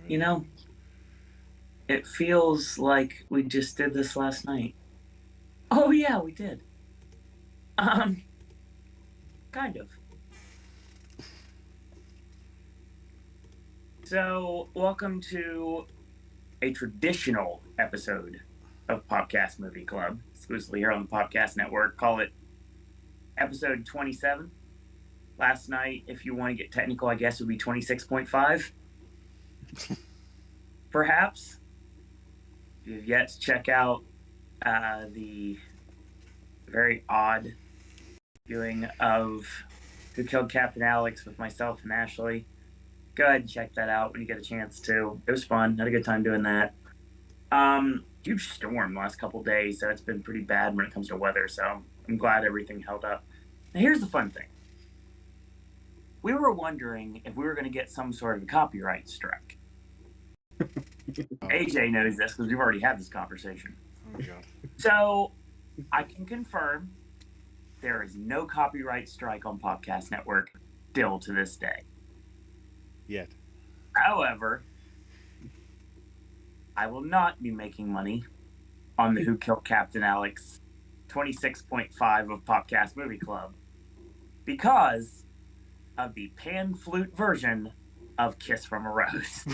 You know, it feels like we just did this last night. Oh yeah, we did. Um, kind of. So, welcome to a traditional episode of Popcast Movie Club, exclusively here on the Popcast Network. Call it episode 27. Last night, if you want to get technical, I guess it would be 26.5. Perhaps. If you've yet to check out the very odd viewing of Who Killed Captain Alex with myself and Ashley, go ahead and check that out when you get a chance to. It was fun. Had a good time doing that. Huge storm the last couple days, so it's been pretty bad when it comes to weather, so I'm glad everything held up. Now, here's the fun thing. We were wondering if we were going to get some sort of a copyright strike. AJ knows this because we've already had this conversation. Oh, God. So, I can confirm there is no copyright strike on Popcast Network still to this day. Yet. However, I will not be making money on the Who Killed Captain Alex 26.5 of Popcast Movie Club because of the pan flute version of Kiss from a Rose.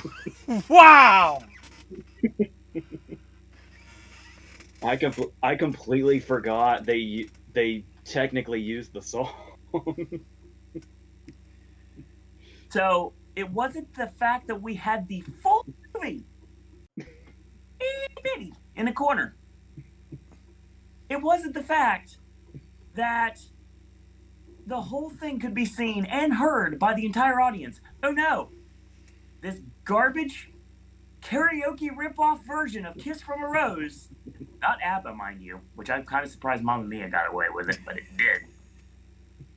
Wow! I completely forgot they technically used the song. So it wasn't the fact that we had the full movie itty-bitty in the corner. It wasn't the fact that the whole thing could be seen and heard by the entire audience. Oh no. This garbage karaoke rip-off version of Kiss from a Rose, not ABBA, mind you, which I'm kind of surprised Mamma Mia got away with it, but it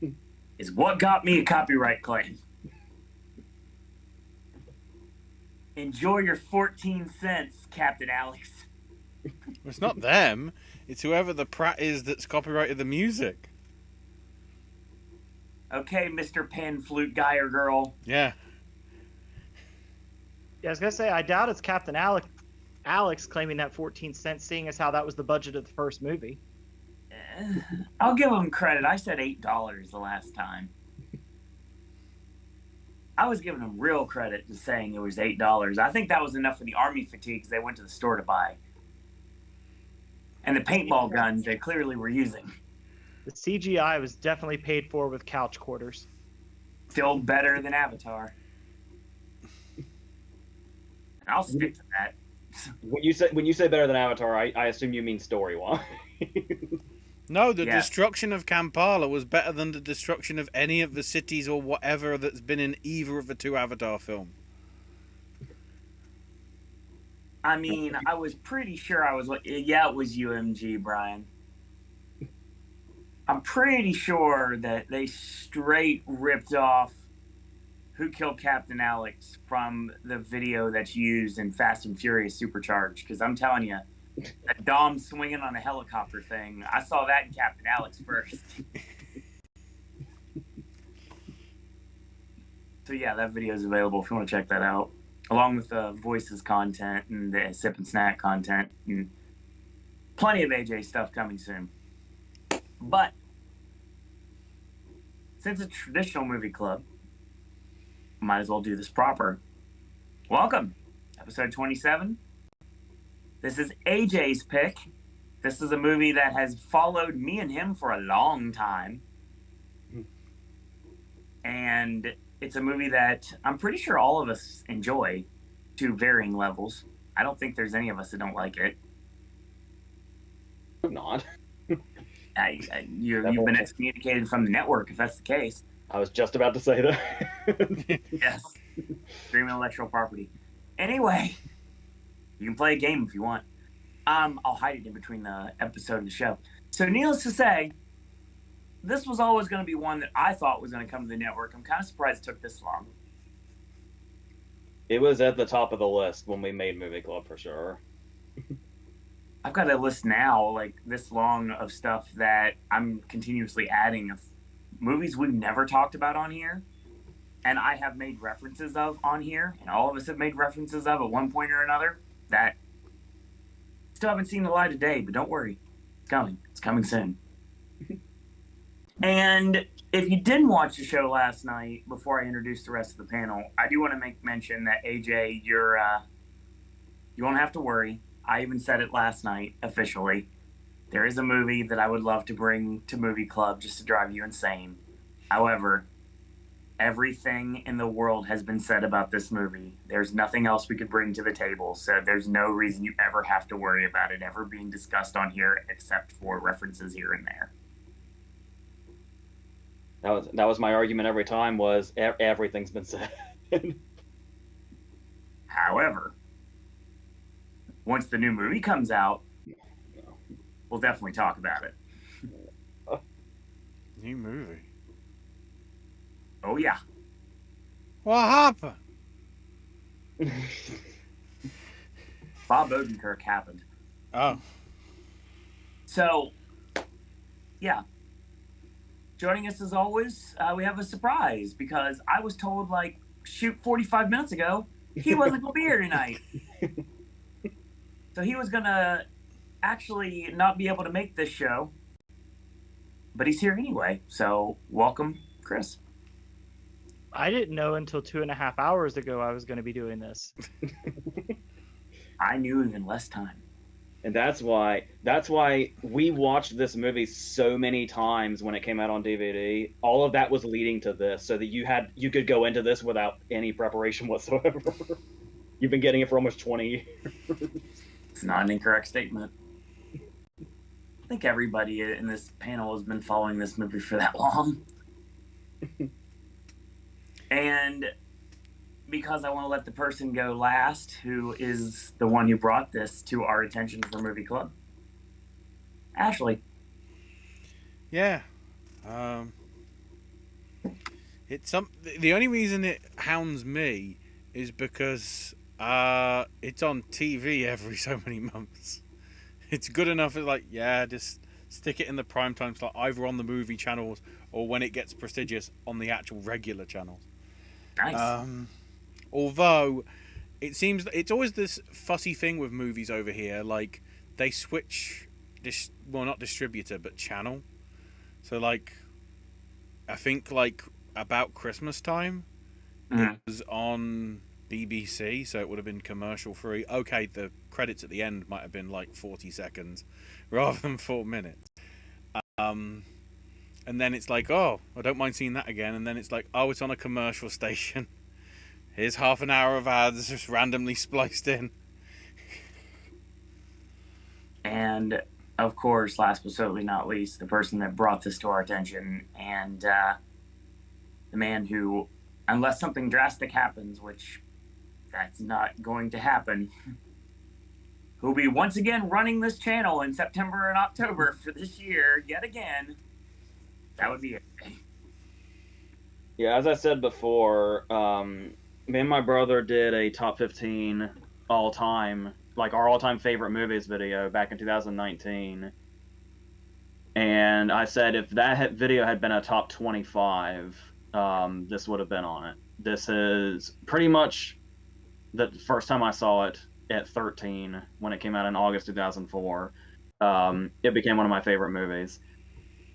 did, is what got me a copyright claim. Enjoy your 14 cents, Captain Alex. It's not them. It's whoever the prat is that's copyrighted the music. Okay, Mr. Pan Flute guy or girl. Yeah. Yeah, I was gonna say I doubt it's Captain Alex claiming that 14 cents, seeing as how that was the budget of the first movie. I'll give him credit. I said $8 the last time. I was giving him real credit to saying it was $8. I think that was enough for the army fatigues they went to the store to buy. And the paintball guns they clearly were using. The CGI was definitely paid for with couch quarters. Still better than Avatar. And I'll stick to that. When you say better than Avatar, I assume you mean story-wise. No, the Yeah. destruction of Kampala was better than the destruction of any of the cities or whatever that's been in either of the two Avatar films. I mean, I was pretty sure it was UMG, Brian. I'm pretty sure that they straight ripped off Who Killed Captain Alex from the video that's used in Fast and Furious Supercharged. Because I'm telling you, that Dom swinging on a helicopter thing, I saw that in Captain Alex first. So yeah, that video is available if you want to check that out, along with the voices content and the sip and snack content, and plenty of AJ stuff coming soon. But since it's a traditional movie club, might as well do this proper. Welcome, episode 27. This is AJ's pick. This is a movie that has followed me and him for a long time. And it's a movie that I'm pretty sure all of us enjoy to varying levels. I don't think there's any of us that don't like it. I'm not. You've been excommunicated from the network if that's the case. I was just about to say that. Yes. Streaming intellectual property. Anyway, you can play a game if you want. I'll hide it in between the episode and the show. So needless to say, this was always going to be one that I thought was going to come to the network. I'm kind of surprised it took this long. It was at the top of the list when we made Movie Club for sure. I've got a list now, like this long, of stuff that I'm continuously adding of movies we've never talked about on here and I have made references of on here, and all of us have made references of at one point or another, that still haven't seen the light of day, but don't worry. It's coming. It's coming soon. And if you didn't watch the show last night, before I introduce the rest of the panel, I do want to make mention that AJ, you won't have to worry. I even said it last night officially. There is a movie that I would love to bring to Movie Club just to drive you insane. However, everything in the world has been said about this movie. There's nothing else we could bring to the table, so there's no reason you ever have to worry about it ever being discussed on here, except for references here and there. That was my argument every time. Was everything's been said. However, once the new movie comes out, we'll definitely talk about it. New movie. Oh yeah. What happened? Bob Odenkirk happened. Oh. So, yeah. Joining us as always, we have a surprise because I was told, like, shoot, 45 minutes ago, he wasn't going to be here tonight. So he was going to actually not be able to make this show, but he's here anyway. So, welcome, Chris. I didn't know until 2.5 hours ago I was going to be doing this. I knew in less time. And that's why we watched this movie so many times when it came out on DVD. All of that was leading to this, so that you could go into this without any preparation whatsoever. You've been getting it for almost 20 years. It's not an incorrect statement. I think everybody in this panel has been following this movie for that long. And because I want to let the person go last, who is the one who brought this to our attention for Movie Club. Ashley. Yeah. It's the only reason it hounds me is because it's on TV every so many months. It's good enough. It's like, yeah, just stick it in the prime time slot, either on the movie channels or when it gets prestigious on the actual regular channels. Nice. Although it seems it's always this fussy thing with movies over here, like they switch not distributor but channel. So like I think like about Christmas time it was on BBC, so it would have been commercial free. Okay, the credits at the end might have been like 40 seconds rather than 4 minutes. And then it's like, oh, I don't mind seeing that again. And then it's like, oh, it's on a commercial station. Here's half an hour of ads just randomly spliced in. And, of course, last but certainly not least, the person that brought this to our attention, and the man who, unless something drastic happens, which that's not going to happen, who'll be once again running this channel in September and October for this year, yet again, that would be it. Yeah, as I said before, me and my brother did a top 15 all-time, like our all-time favorite movies video back in 2019. And I said if that video had been a top 25, this would have been on it. This is pretty much the first time I saw it at 13 when it came out in August 2004. It became one of my favorite movies.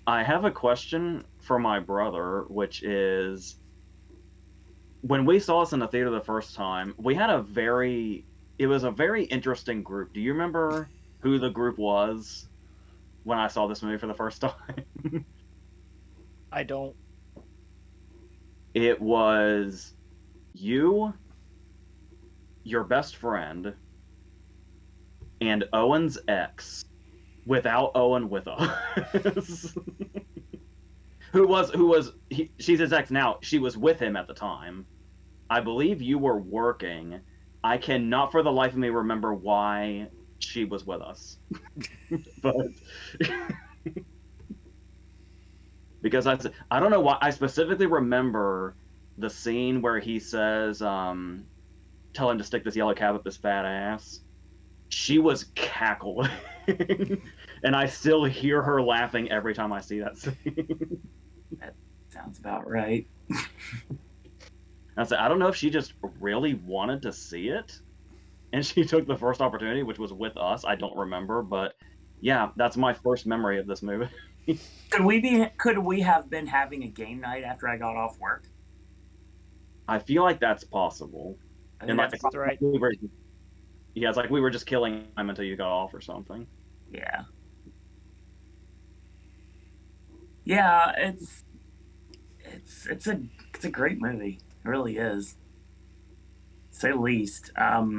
I have a question for my brother, which is, when we saw this in the theater the first time, it was a very interesting group. Do you remember who the group was when I saw this movie for the first time? I don't. It was you, your best friend, and Owen's ex, without Owen with us. She's his ex now. She was with him at the time. I believe you were working. I cannot for the life of me remember why she was with us. But because I don't know why. I specifically remember the scene where he says, tell him to stick this yellow cab up his fat ass. She was cackling. And I still hear her laughing every time I see that scene. That sounds about right. I said, I don't know if she just really wanted to see it, and she took the first opportunity, which was with us. I don't remember, but yeah, that's my first memory of this movie. Could we have been having a game night after I got off work? I feel like that's possible. I And think like, that's right. Yeah, it's like we were just killing time until you got off or something. yeah. Yeah, it's a great movie. It really is. To say the least. I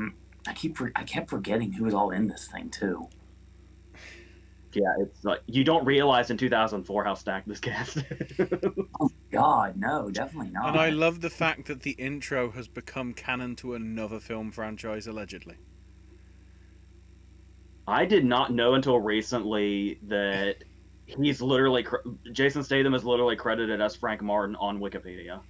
kept forgetting who was all in this thing too. Yeah, it's like you don't realize in 2004 how stacked this cast is. Oh God, no, definitely not. And I love the fact that the intro has become canon to another film franchise, allegedly. I did not know until recently that he's literally Jason Statham is literally credited as Frank Martin on Wikipedia.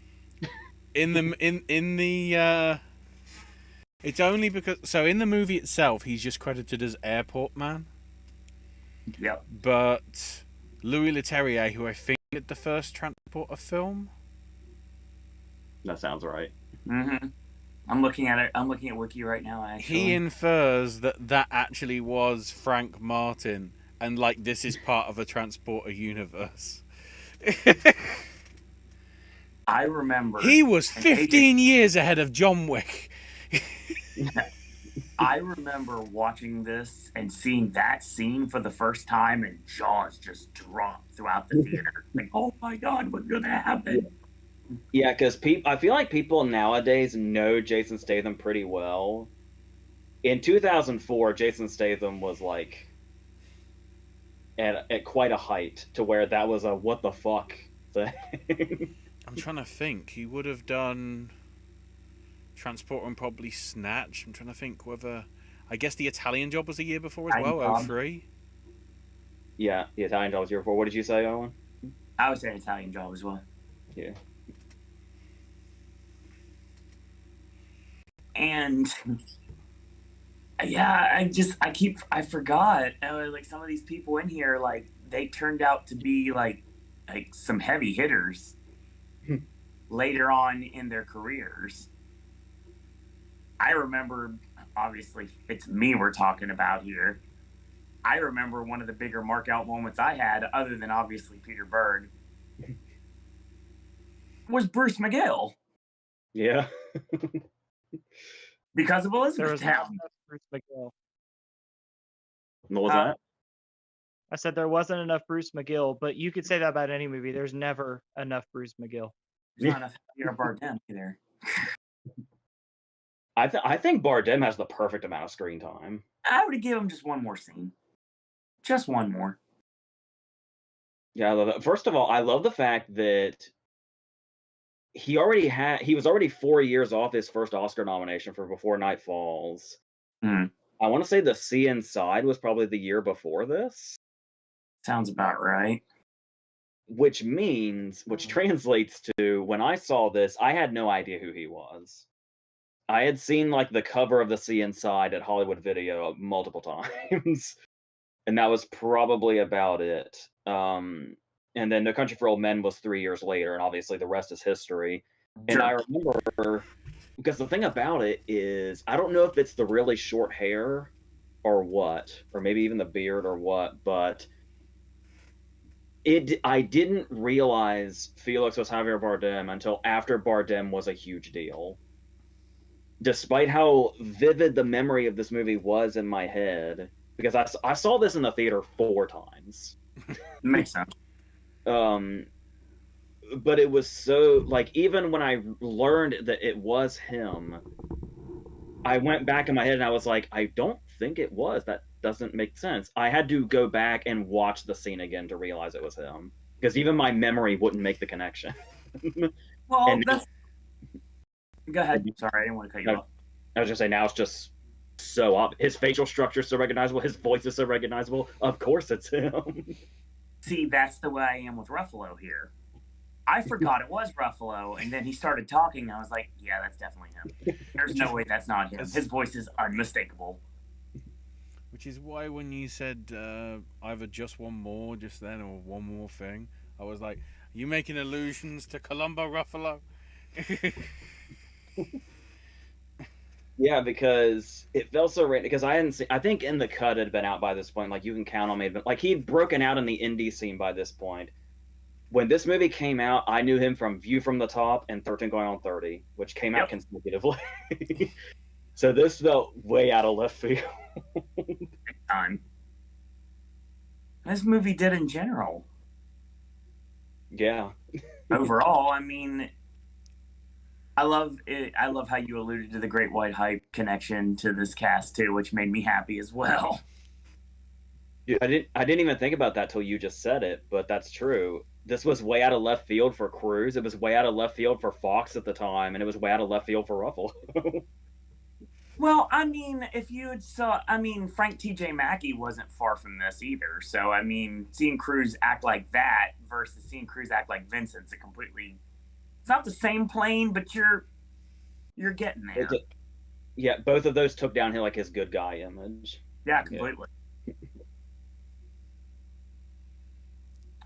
It's only because in the movie itself he's just credited as Airport Man. Yep. But Louis Leterrier, who I think did the first Transporter film. That sounds right. Mm-hmm. I'm looking at it. I'm looking at Wiki right now. Actually, He infers that actually was Frank Martin, and like this is part of a Transporter universe. I remember He was 15 years ahead of John Wick. I remember watching this and seeing that scene for the first time, and jaws just dropped throughout the theater. Like, oh my God, what's gonna happen? Yeah, because I feel like people nowadays know Jason Statham pretty well. In 2004, Jason Statham was like at quite a height to where that was a what the fuck thing. I'm trying to think. He would have done Transporter and probably Snatch. I'm trying to think whether. I guess the Italian Job was a year before as well, 03. Yeah, the Italian Job was year before. What did you say, Owen? I would say Italian Job as well. Yeah. And yeah, I forgot. Like some of these people in here, like they turned out to be like some heavy hitters later on in their careers. I remember, obviously, it's me we're talking about here. I remember one of the bigger mark out moments I had, other than obviously Peter Berg, was Bruce McGill. Yeah. Because of There was Elizabethtown. not enough Bruce McGill. What was that? I said there wasn't enough Bruce McGill, but you could say that about any movie. There's never enough Bruce McGill. There's not enough Javier Bardem either. I think Bardem has the perfect amount of screen time. I would give him just one more scene. Just one more. Yeah, I love it. First of all, I love the fact that he was already 4 years off his first Oscar nomination for Before Night Falls. Mm. I want to say The Sea Inside was probably the year before this. Sounds about right. Which translates to, when I saw this, I had no idea who he was. I had seen like the cover of The Sea Inside at Hollywood Video multiple times, and that was probably about it. And then No Country for Old Men was 3 years later, and obviously the rest is history. And I remember, because the thing about it is, I don't know if it's the really short hair or what, or maybe even the beard or what, but I didn't realize Felix was Javier Bardem until after Bardem was a huge deal. Despite how vivid the memory of this movie was in my head, because I saw this in the theater 4 times. Makes sense. But it was so, like, even when I learned that it was him, I went back in my head and I was like, I don't think it was. That doesn't make sense. I had to go back and watch the scene again to realize it was him, because even my memory wouldn't make the connection. Well, go ahead. Sorry, I didn't want to cut you off. I was just saying, now it's just so up. His facial structure is so recognizable. His voice is so recognizable. Of course it's him. See, that's the way I am with Ruffalo here. I forgot it was Ruffalo, and then he started talking, and I was like, yeah, that's definitely him. There's no way that's not him. His voice is unmistakable. Which is why when you said either just one more just then or one more thing, I was like, are you making allusions to Columbo Ruffalo? Yeah, because it felt so random. Because I hadn't seen. I think In the Cut had been out by this point. Like you can count on me. But like he'd broken out in the indie scene by this point. When this movie came out, I knew him from View from the Top and 13 Going on 30, which came out consecutively. So this felt way out of left field. Time. This movie did in general. Yeah. Overall, I mean, I love it. I love how you alluded to the Great White Hype connection to this cast too, which made me happy as well. Yeah, I didn't even think about that till you just said it, but that's true. This was way out of left field for Cruise. It was way out of left field for Fox at the time, and it was way out of left field for Ruffalo. Well, I mean, if you had saw, I mean, Frank T.J. Mackey wasn't far from this either. So, I mean, seeing Cruise act like that versus seeing Cruise act like Vincent's a completely. It's not the same plane, but you're getting there. Yeah, both of those took down like his good guy image. Yeah, completely.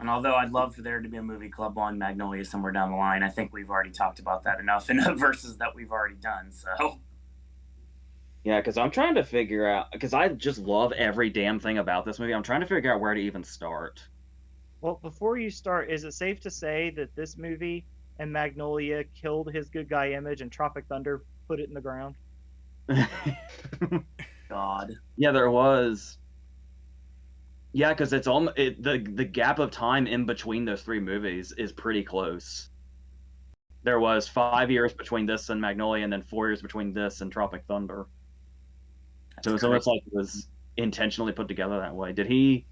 And although I'd love for there to be a movie club on Magnolia somewhere down the line, I think we've already talked about that enough in the verses that we've already done. So. Yeah, because I'm trying to figure out, because I just love every damn thing about this movie. I'm trying to figure out where to even start. Well, before you start, is it safe to say that this movie and Magnolia killed his good guy image and Tropic Thunder put it in the ground? God. Yeah, there was. Yeah, because it's all the gap of time in between those three movies is pretty close. There was 5 years between this and Magnolia, and then 4 years between this and Tropic Thunder. So it's almost like it was intentionally put together that way. Did he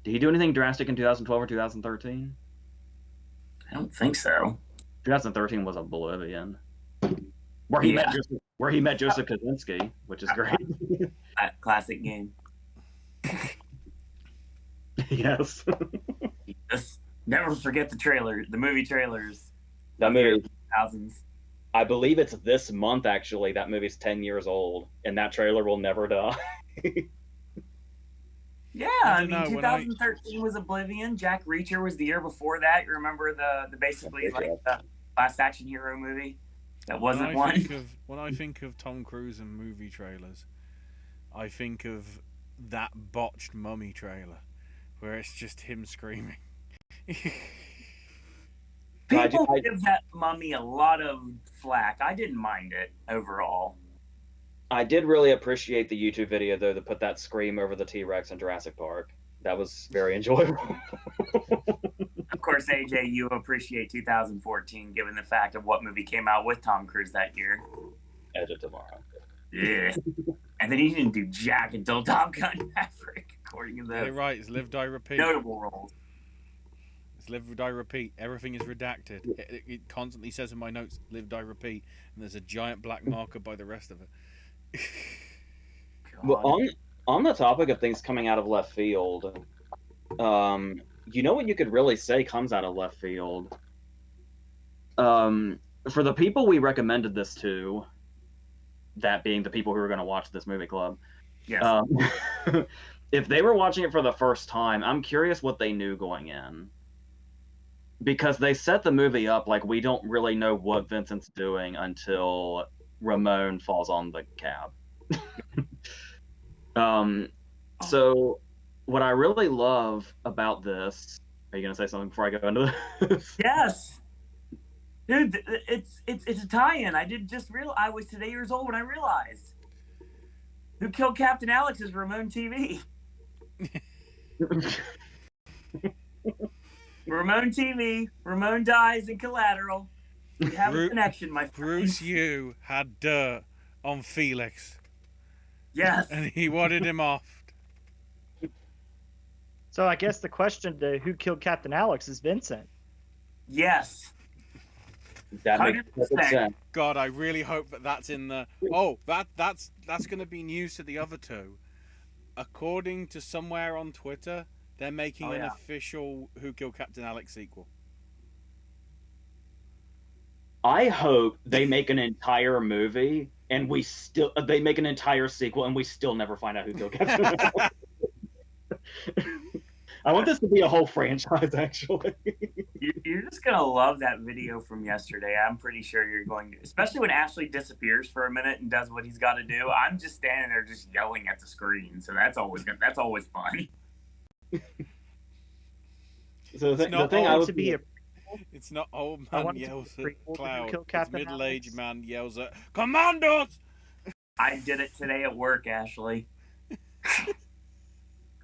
do anything drastic in 2012 or 2013? I don't think so. 2013 was Oblivion, where he met Joseph Kosinski, which is great. Classic game. Yes. Just never forget the movie trailers. That movie, thousands. I believe it's this month actually. That movie's 10 years old, and that trailer will never die. Yeah, I mean, 2013 was Oblivion. Jack Reacher was the year before that. You remember the basically like the last action hero movie that wasn't one. When I think of Tom Cruise and movie trailers, I think of that botched Mummy trailer, where it's just him screaming. People give that Mummy a lot of flack. I didn't mind it overall. I did really appreciate the YouTube video though that put that scream over the T-Rex in Jurassic Park. That was very enjoyable. Of course, AJ, you appreciate 2014 given the fact of what movie came out with Tom Cruise that year. Edge of Tomorrow. Yeah. And then he didn't do jack until Top Gun Maverick, according to those. Yeah, right. It's Live, Die, Repeat. Notable roles. It's Live, Die, Repeat. Everything is redacted. It constantly says in my notes, Live, Die, Repeat. And there's a giant black marker by the rest of it. Well, on the topic of things coming out of left field, you know what you could really say comes out of left field? For the people we recommended this to, that being the people who were going to watch this movie club, yes. If they were watching it for the first time, I'm curious what they knew going in. Because they set the movie up like we don't really know what Vincent's doing until Ramon falls on the cab. So what I really love about this, are you going to say something before I go into this? Yes. Dude, it's a tie-in. I did just realize I was today years old when I realized who killed Captain Alex is Ramon TV. Ramon TV. Ramon dies in Collateral. We have a connection, my friend. Bruce Yu had dirt on Felix. Yes. And he wadded him off. So I guess the question to who killed Captain Alex is Vincent. Yes. That makes perfect sense. God, I really hope that that's in the. Oh, that's going to be news to the other two. According to somewhere on Twitter, they're making an official Who Killed Captain Alex sequel. I hope they make an entire movie and they make an entire sequel and we still never find out who killed Captain Alex. I want this to be a whole franchise, actually. You're just gonna love that video from yesterday. I'm pretty sure you're going to, especially when Ashley disappears for a minute and does what he's got to do. I'm just standing there, just yelling at the screen. So that's always good. That's always fun. So the not thing I I want was to be a It's not old I man want it to be yells a at prequel to Who cloud. Killed It's Captain middle-aged Alex. man yells at commandos. I did it today at work, Ashley.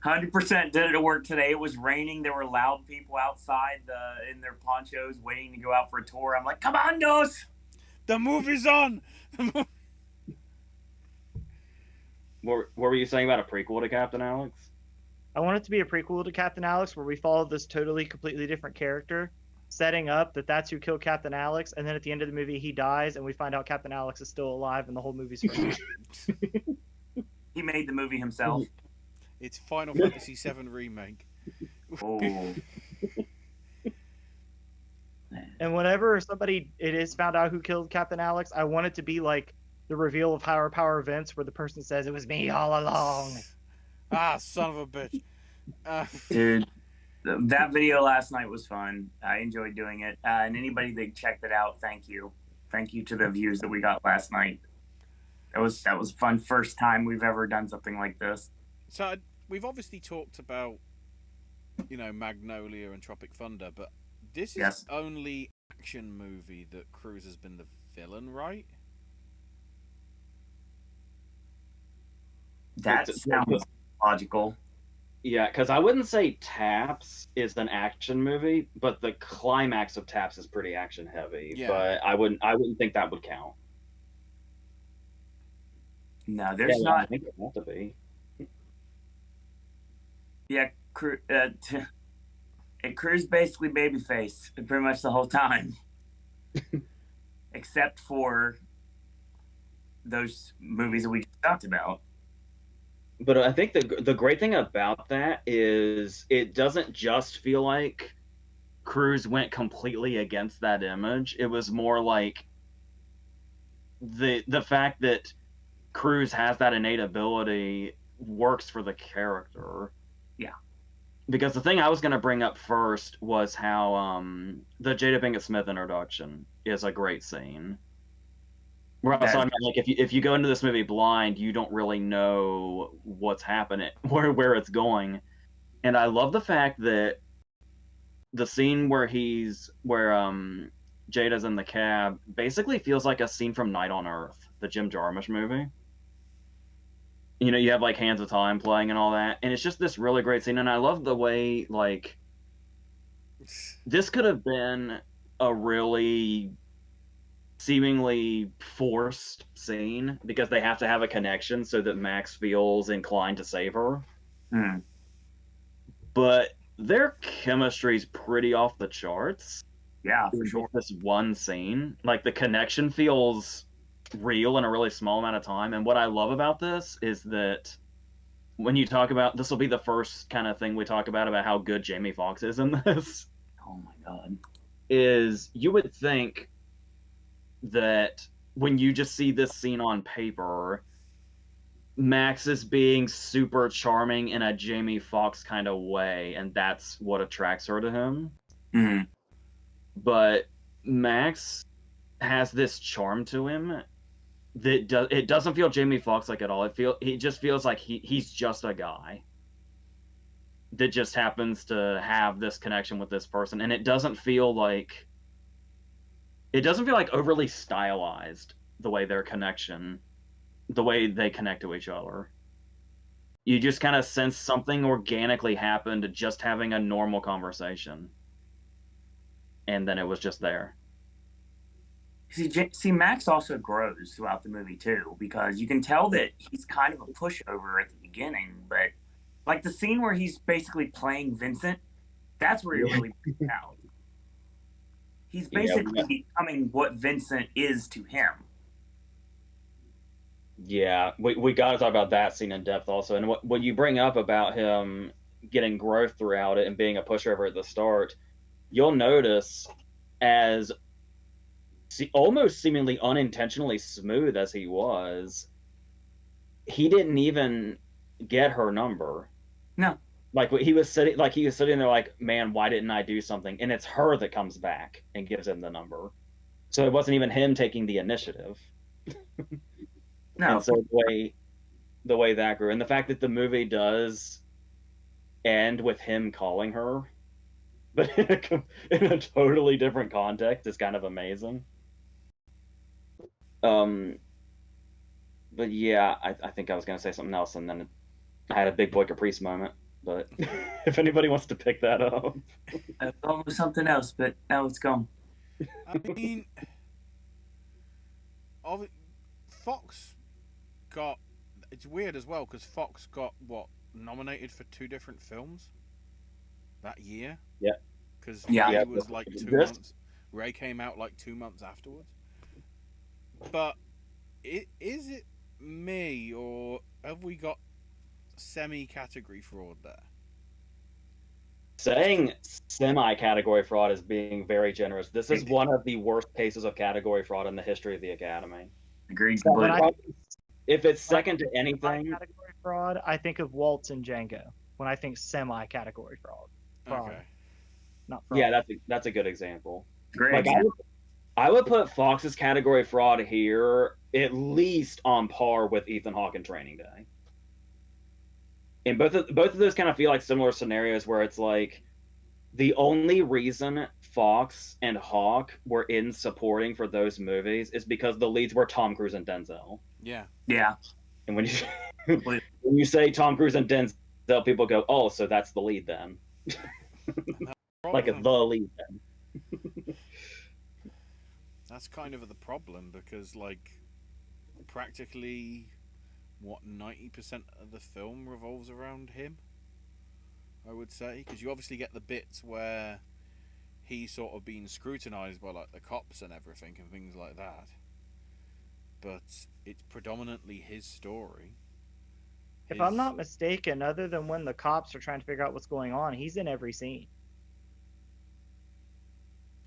100% did it at work today. It was raining. There were loud people outside in their ponchos waiting to go out for a tour. I'm like, commandos! The movie's on. what were you saying about a prequel to Captain Alex? I want it to be a prequel to Captain Alex where we follow this totally, completely different character, setting up that that's who killed Captain Alex, and then at the end of the movie he dies, and we find out Captain Alex is still alive, and the whole movie's for him. He made the movie himself. It's Final Fantasy VII remake. Oh. And whenever somebody it is found out who killed Captain Alex, I want it to be like the reveal of Higher Power events where the person says it was me all along. Ah, son of a bitch. Dude, that video last night was fun. I enjoyed doing it. And anybody that checked it out, thank you. Thank you to the views that we got last night. That was a fun first time we've ever done something like this. So we've obviously talked about, Magnolia and Tropic Thunder, but this is Yes. the only action movie that Cruise has been the villain, right? That sounds logical. Yeah, because I wouldn't say Taps is an action movie, but the climax of Taps is pretty action heavy. Yeah. But I wouldn't think that would count. No, there's I not. think it has to be. Yeah, Cruz basically babyface pretty much the whole time, except for those movies that we just talked about. But I think the great thing about that is it doesn't just feel like Cruz went completely against that image. It was more like the fact that Cruz has that innate ability works for the character. Yeah. Because the thing I was going to bring up first was how the Jada Pinkett Smith introduction is a great scene. So I mean, like if you go into this movie blind, you don't really know what's happening, where it's going, and I love the fact that the scene where Jada's in the cab basically feels like a scene from Night on Earth, the Jim Jarmusch movie. You have like Hands of Time playing and all that, and it's just this really great scene, and I love the way like this could have been a really seemingly forced scene because they have to have a connection so that Max feels inclined to save her. Mm. But their chemistry's pretty off the charts. Yeah, for sure. This one scene, like the connection feels real in a really small amount of time. And what I love about this is that when you talk about this will be the first kind of thing we talk about how good Jamie Foxx is in this. Oh my god. Is you would think that when you just see this scene on paper, Max is being super charming in a Jamie Foxx kind of way, and that's what attracts her to him. Mm-hmm. But Max has this charm to him that it doesn't feel Jamie Foxx like at all. It just feels like he's just a guy that just happens to have this connection with this person, and it doesn't feel like overly stylized the way they connect to each other. You just kind of sense something organically happened just having a normal conversation, and then it was just there. See, Max also grows throughout the movie too, because you can tell that he's kind of a pushover at the beginning, but like the scene where he's basically playing Vincent, that's where he really breaks out. He's basically becoming what Vincent is to him. Yeah, we got to talk about that scene in depth also. And what you bring up about him getting growth throughout it and being a pushover at the start, you'll notice as almost seemingly unintentionally smooth as he was, he didn't even get her number. No. Like he was sitting there like, man, why didn't I do something? And it's her that comes back and gives him the number. So it wasn't even him taking the initiative. No, And so the way that grew, and the fact that the movie does end with him calling her, but in a totally different context, is kind of amazing. But yeah, I think I was gonna say something else, and then I had a big boy Caprice moment. But if anybody wants to pick that up, it's almost something else, but now it's gone. I mean, Fox got. It's weird as well because Fox got nominated for 2 different films that year. Yeah. Because Yeah. Ray was like 2 months. Ray came out like 2 months afterwards. But is it me, or have we got semi-category fraud there? saying semi-category fraud is being very generous. This is one of the worst cases of category fraud in the history of the Academy. Agreed When completely. If it's second to anything, category fraud, I think of Waltz and Django. When I think semi-category fraud, Okay. not fraud. yeah, that's a good example. Great Like example. I would put Fox's category fraud here at least on par with Ethan Hawke in Training Day. And both of those kind of feel like similar scenarios where it's like the only reason Fox and Hawke were in supporting for those movies is because the leads were Tom Cruise and Denzel. Yeah. Yeah. And when you say Tom Cruise and Denzel, people go, "Oh, so that's the lead then." Like it's the lead then. That's kind of the problem because, like, practically, 90% of the film revolves around him, I would say. Because you obviously get the bits where he's sort of being scrutinized by, like, the cops and everything and things like that. But it's predominantly his story. If I'm not mistaken, other than when the cops are trying to figure out what's going on, he's in every scene.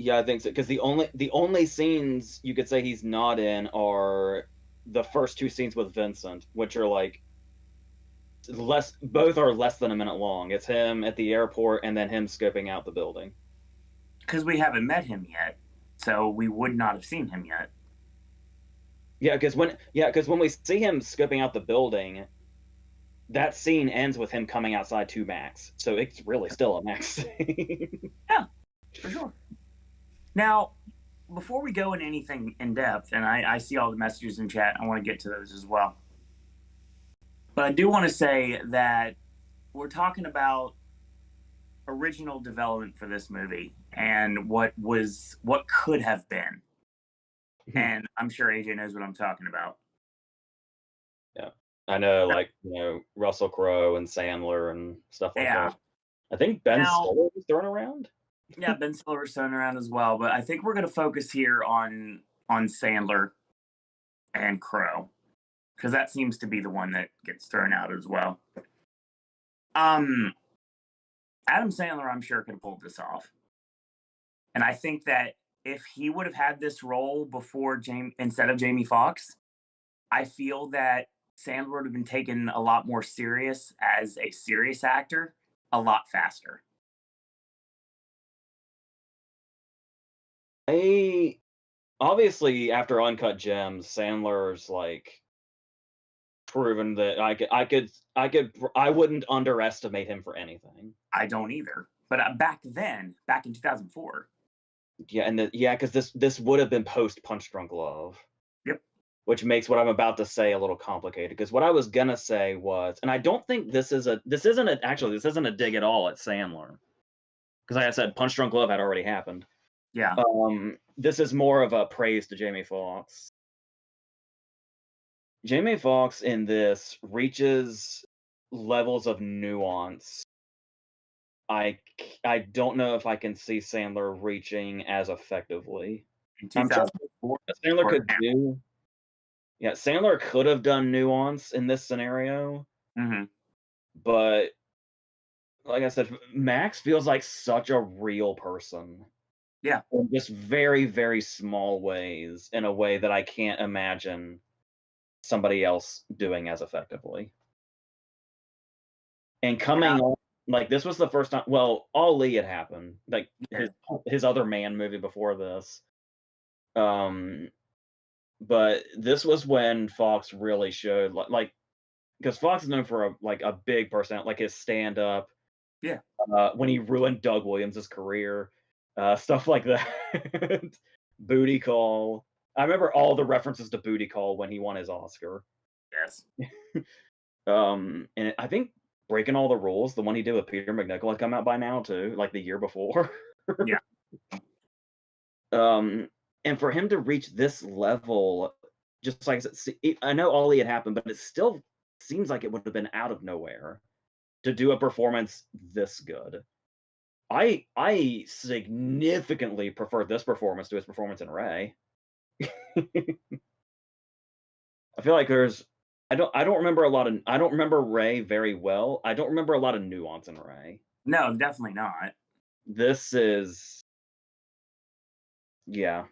Yeah, I think so. Because the only scenes you could say he's not in are the first 2 scenes with Vincent, which are like both are less than a minute long. It's him at the airport and then him scoping out the building. Because we haven't met him yet, so we would not have seen him yet. Yeah, because when we see him scoping out the building, that scene ends with him coming outside to Max. So it's really still a Max scene. Yeah, for sure. Now, before we go into anything in depth, and I see all the messages in chat, I want to get to those as well. But I do want to say that we're talking about original development for this movie and what could have been. And I'm sure AJ knows what I'm talking about. Yeah. I know, like, Russell Crowe and Sandler and stuff like that. I think Ben Stiller was thrown around. Yeah, Ben Stiller was thrown around as well, but I think we're going to focus here on Sandler and Crowe because that seems to be the one that gets thrown out as well. Adam Sandler, I'm sure, could have pulled this off, and I think that if he would have had this role before instead of Jamie Foxx, I feel that Sandler would have been taken a lot more serious as a serious actor a lot faster. Obviously, after Uncut Gems, Sandler's like proven that I wouldn't underestimate him for anything. I don't either. But back in 2004. Yeah, because this would have been post Punch Drunk Love. Yep. Which makes what I'm about to say a little complicated. Because what I was gonna say was, and I don't think this isn't a dig at all at Sandler. Because like I said, Punch Drunk Love had already happened. Yeah. This is more of a praise to Jamie Foxx. Jamie Foxx in this reaches levels of nuance I don't know if I can see Sandler reaching as effectively. In I'm sure 2004. Sandler could do. Yeah, Sandler could have done nuance in this scenario, Mm-hmm. but like I said, Max feels like such a real person. Yeah. In just very, very small ways, in a way that I can't imagine somebody else doing as effectively. And coming Like this was the first time. Well, Ali had happened. Like Yeah. his other man movie before this. But this was when Fox really showed like because Fox is known for a big person, like his stand up. Yeah. When he ruined Doug Williams' career, stuff like that. Booty Call. I remember all the references to Booty Call when he won his Oscar. Yes. And I think Breaking All the Rules, the one he did with Peter McNichol, had come out by now too, like the year before. Yeah. And for him to reach this level, just like I said, I know Ollie had happened, but it still seems like it would have been out of nowhere to do a performance this good. I significantly prefer this performance to his performance in Ray. I feel like I don't remember Ray very well. I don't remember a lot of nuance in Ray. No, definitely not. This is yeah.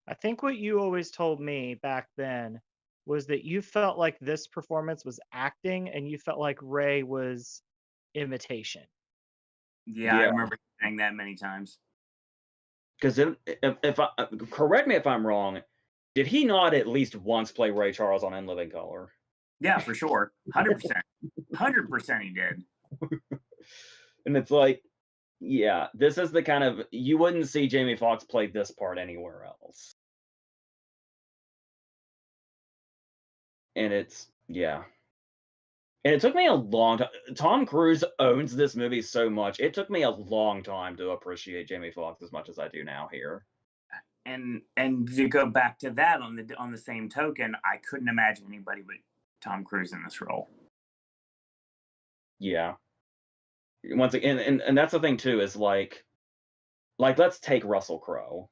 I think what you always told me back then was that you felt like this performance was acting and you felt like Ray was imitation. Yeah, I Yeah. remember saying that many times. Because if I correct me if I'm wrong, did he not at least once play Ray Charles on In Living Color? Yeah, for sure. 100%. 100% he did. And it's like, yeah, this is the kind of, you wouldn't see Jamie Foxx play this part anywhere else. And it's, yeah. And it took me a long time. Tom Cruise owns this movie so much. It took me a long time to appreciate Jamie Foxx as much as I do now here. And to go back to that on the same token, I couldn't imagine anybody but Tom Cruise in this role. Yeah. Once again, and that's the thing too, is like let's take Russell Crowe.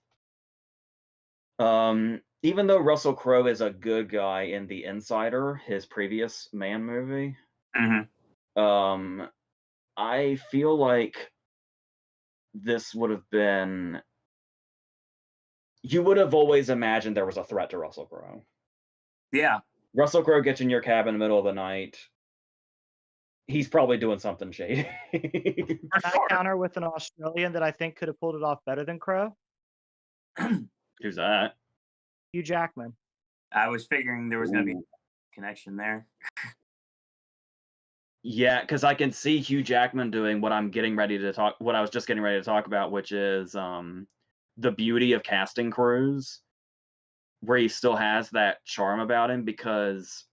Even though Russell Crowe is a good guy in The Insider, his previous Man movie, I feel like this would have been. You would have always imagined there was a threat to Russell Crowe. Yeah. Russell Crowe gets in your cab in the middle of the night. He's probably doing something shady. I counter with an Australian that I think could have pulled it off better than Crowe. Who's that? Hugh Jackman. I was figuring there was going to be a connection there. Yeah, because I can see Hugh Jackman doing what I was just getting ready to talk about, which is the beauty of casting crews, where he still has that charm about him because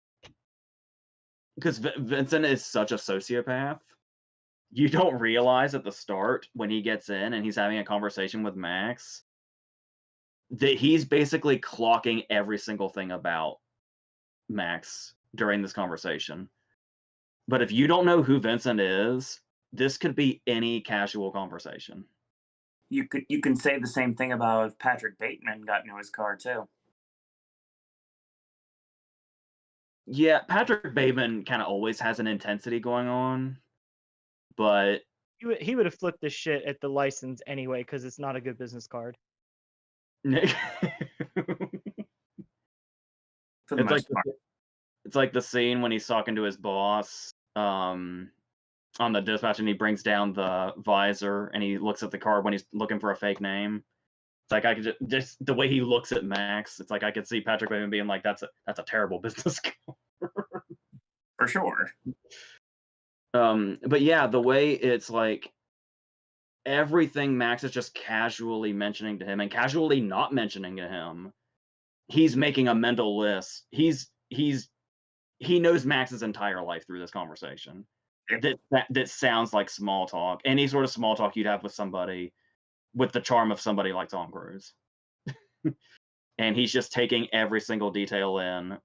Vincent is such a sociopath. You don't realize at the start when he gets in and he's having a conversation with Max that he's basically clocking every single thing about Max during this conversation. But if you don't know who Vincent is, this could be any casual conversation. You can say the same thing about if Patrick Bateman got into his car too. Yeah, Patrick Bateman kind of always has an intensity going on, but He would have flipped this shit at the license anyway because it's not a good business card. For the most part. It's like the scene when he's talking to his boss on the dispatch and he brings down the visor and he looks at the card when he's looking for a fake name. It's like I could just the way he looks at Max. It's like I could see Patrick Bateman being like, "That's a terrible business card." For sure. But yeah, the way it's like everything Max is just casually mentioning to him and casually not mentioning to him. He's making a mental list. He knows Max's entire life through this conversation. That sounds like small talk. Any sort of small talk you'd have with somebody with the charm of somebody like Tom Cruise. And he's just taking every single detail in,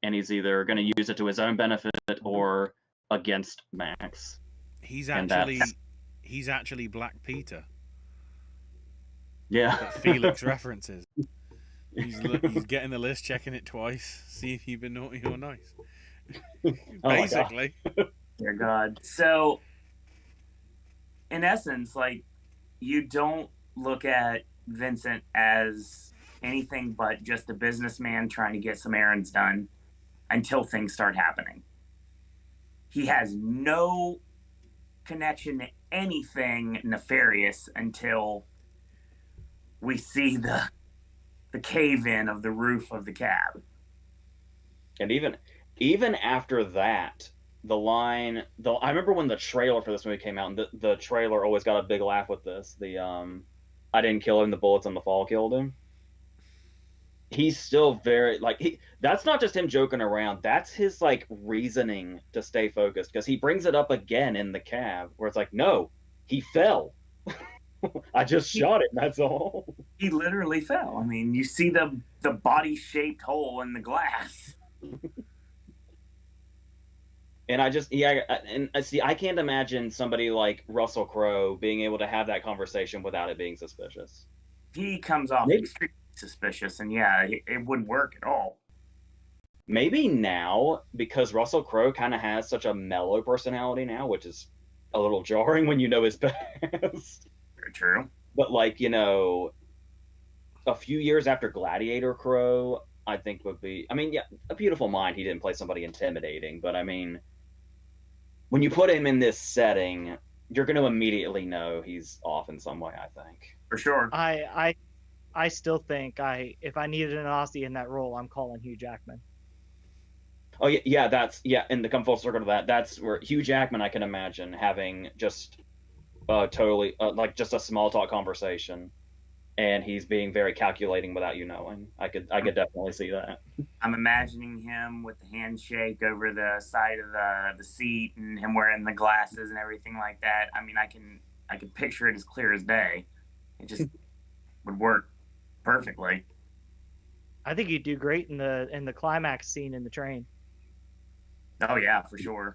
and he's either going to use it to his own benefit or against Max. He's actually Black Peter. Yeah. That Felix references. He's getting the list, checking it twice, see if you've been naughty or nice. Basically. Dear God. So, in essence, like, you don't look at Vincent as anything but just a businessman trying to get some errands done until things start happening. he has no connection to anything nefarious until we see the cave in of the roof of the cab. And even after that, I remember when the trailer for this movie came out, and the trailer always got a big laugh with this. I didn't kill him, the bullets on the fall killed him. He's still very that's not just him joking around. That's his like reasoning to stay focused, because he brings it up again in the cab where it's like, no, he fell. I just shot him, that's all. He literally fell. I mean, you see the body shaped hole in the glass. And I can't imagine somebody like Russell Crowe being able to have that conversation without it being suspicious. He comes off extremely suspicious, and yeah, it wouldn't work at all. Maybe now, because Russell Crowe kind of has such a mellow personality now, which is a little jarring when you know his past. Very true. But like, a few years after Gladiator Crowe, I think would be, I mean, yeah, A Beautiful Mind, he didn't play somebody intimidating, but I mean, when you put him in this setting, you're going to immediately know he's off in some way, I think. For sure. I still think if I needed an Aussie in that role, I'm calling Hugh Jackman. Oh yeah, and to come full circle to that, that's where Hugh Jackman, I can imagine having just totally like just a small talk conversation, and he's being very calculating without you knowing. I could definitely see that. I'm imagining him with the handshake over the side of the seat, and him wearing the glasses and everything like that. I mean, I can picture it as clear as day. It just would work perfectly. I think he'd do great in the climax scene in the train. Oh yeah, for sure.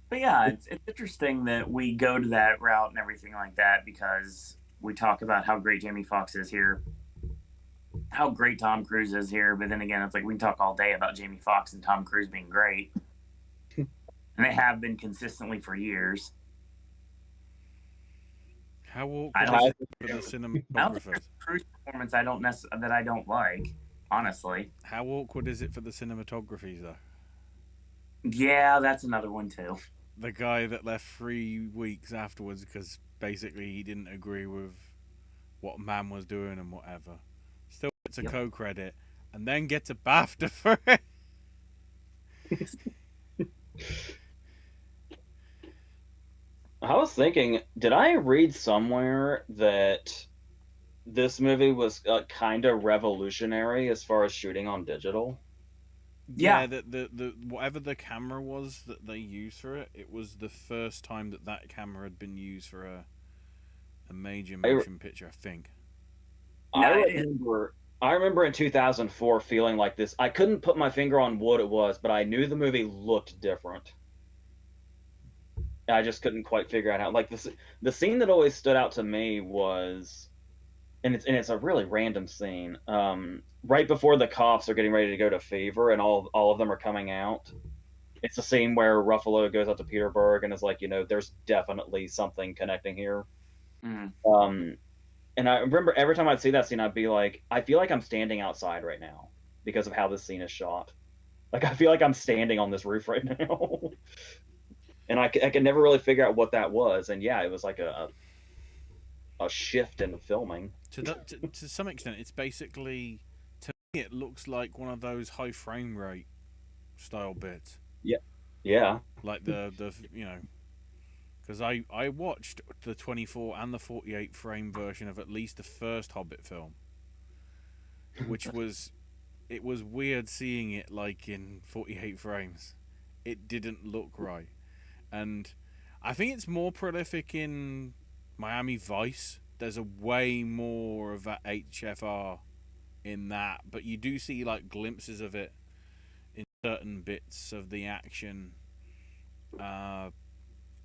But yeah, it's interesting that we go to that route and everything like that, because we talk about how great Jamie Foxx is here, how great Tom Cruise is here, but then again, it's like we can talk all day about Jamie Foxx and Tom Cruise being great, and they have been consistently for years. How awkward is it for the cinematographers? I don't think there's a Cruise performance that I don't like, honestly. How awkward is it for the cinematography, though? Yeah, that's another one too. The guy that left 3 weeks afterwards because basically he didn't agree with what Mann was doing and whatever. Still gets a co-credit and then gets a BAFTA for it. I was thinking, did I read somewhere that this movie was kind of revolutionary as far as shooting on digital? Yeah, the whatever the camera was that they used for it, it was the first time that camera had been used for a major motion picture, I think. I remember in 2004 feeling like this. I couldn't put my finger on what it was, but I knew the movie looked different. I just couldn't quite figure out how. Like the scene that always stood out to me was, and it's a really random scene. Right before the cops are getting ready to go to Fever, and all of them are coming out. It's a scene where Ruffalo goes out to Peterburg and is like, there's definitely something connecting here. Mm. And I remember every time I'd see that scene, I'd be like, I feel like I'm standing outside right now because of how this scene is shot. Like, I feel like I'm standing on this roof right now. And I could never really figure out what that was. And yeah, it was like a shift in the filming. To some extent, it's basically, to me, it looks like one of those high frame rate style bits. Yeah. Like because I watched the 24 and the 48 frame version of at least the first Hobbit film, which it was weird seeing it like in 48 frames. It didn't look right. And I think it's more prolific in Miami Vice. There's a way more of that HFR in that, but you do see like glimpses of it in certain bits of the action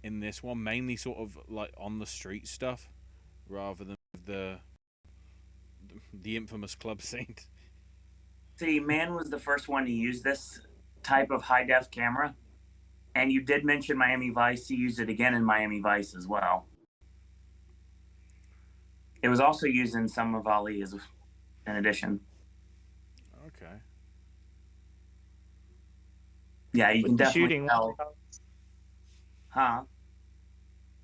in this one, mainly sort of like on the street stuff rather than the infamous club scene. See, Mann was the first one to use this type of high def camera. And you did mention Miami Vice. He used it again in Miami Vice as well. It was also used in some of Ali in addition. Okay. Yeah, you With can the definitely shooting, tell. Huh?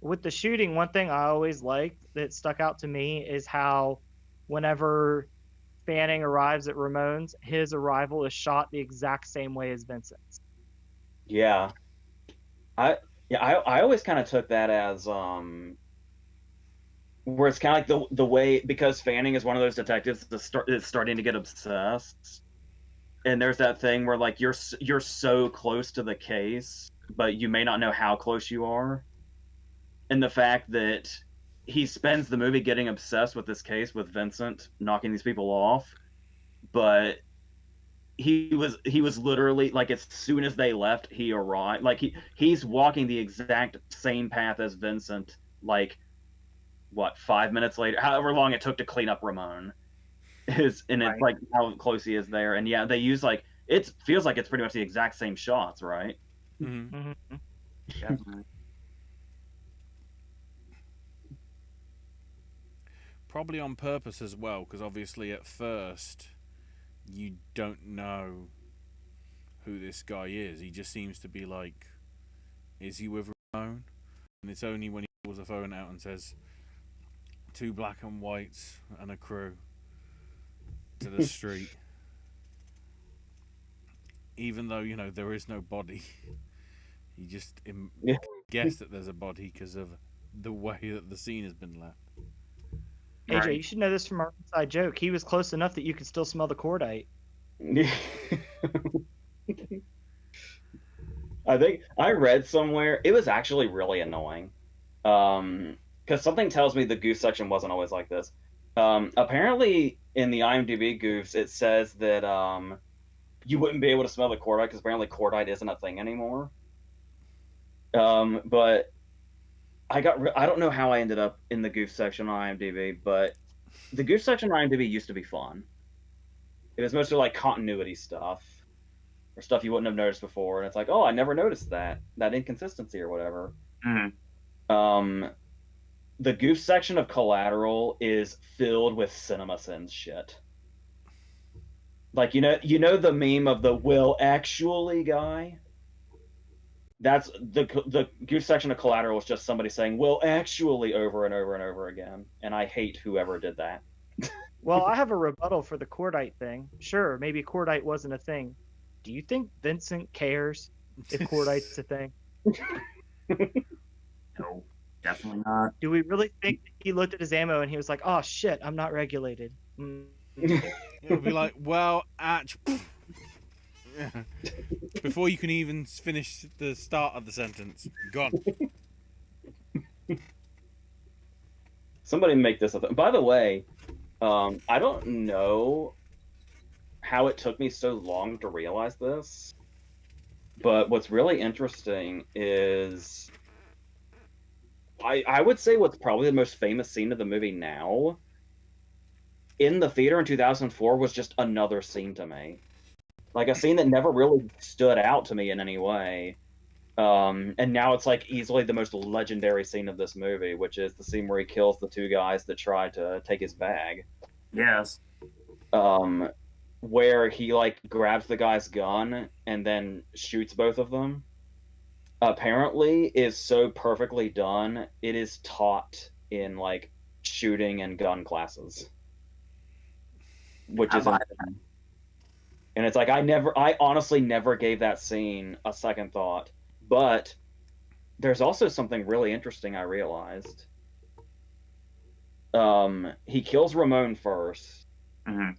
with the shooting, one thing I always liked that stuck out to me is how whenever Fanning arrives at Ramon's, his arrival is shot the exact same way as Vincent's. Yeah. I always kind of took that as where it's kind of like the way, because Fanning is one of those detectives that's starting to get obsessed, and there's that thing where like you're so close to the case, but you may not know how close you are, and the fact that he spends the movie getting obsessed with this case with Vincent knocking these people off, but he was literally like, as soon as they left, he arrived. Like he's walking the exact same path as Vincent, like what, 5 minutes later, however long it took to clean up Ramon is, and it's Right. like how close he is there. And yeah, they use like, it feels like it's pretty much the exact same shots, right? Mm-hmm. Mm-hmm. Definitely. Probably on purpose as well, because obviously at first you don't know who this guy is. He just seems to be like, is he with Ramon? And it's only when he pulls the phone out and says, 2 black and whites and a crew to the street. Even though, you know, there is no body. You just Yeah. guess that there's a body because of the way that the scene has been left. AJ, Right. you should know this from our inside joke. He was close enough that you could still smell the cordite. I think I read somewhere it was actually really annoying, because something tells me the goose section wasn't always like this. Apparently, in the IMDb goofs, it says that you wouldn't be able to smell the cordite because apparently cordite isn't a thing anymore. But I don't know how I ended up in the goof section on IMDb, but the goof section on IMDb used to be fun. It was mostly like continuity stuff or stuff you wouldn't have noticed before, and it's like, oh, I never noticed that inconsistency or whatever. Mm. The goof section of Collateral is filled with CinemaSins shit. Like, you know the meme of the "will actually" guy. That's the goof section of Collateral is just somebody saying "will actually" over and over and over again, and I hate whoever did that. Well, I have a rebuttal for the cordite thing. Sure, maybe cordite wasn't a thing. Do you think Vincent cares if cordite's a thing? No, definitely not. Do we really think that he looked at his ammo and he was like, "Oh shit, I'm not regulated"? It'll be like, well, before you can even finish the start of the sentence, gone. Somebody make this a thing. By the way, I don't know how it took me so long to realize this, but what's really interesting is I would say what's probably the most famous scene of the movie now in the theater in 2004 was just another scene to me. Like a scene that never really stood out to me in any way. And now it's like easily the most legendary scene of this movie, which is the scene where he kills the 2 guys that try to take his bag. Yes. Where he like grabs the guy's gun and then shoots both of them. Apparently is so perfectly done, it is taught in like shooting and gun classes. Which is insane. And it's like I honestly never gave that scene a second thought. But there's also something really interesting I realized. He kills Ramon first. Mm-hmm.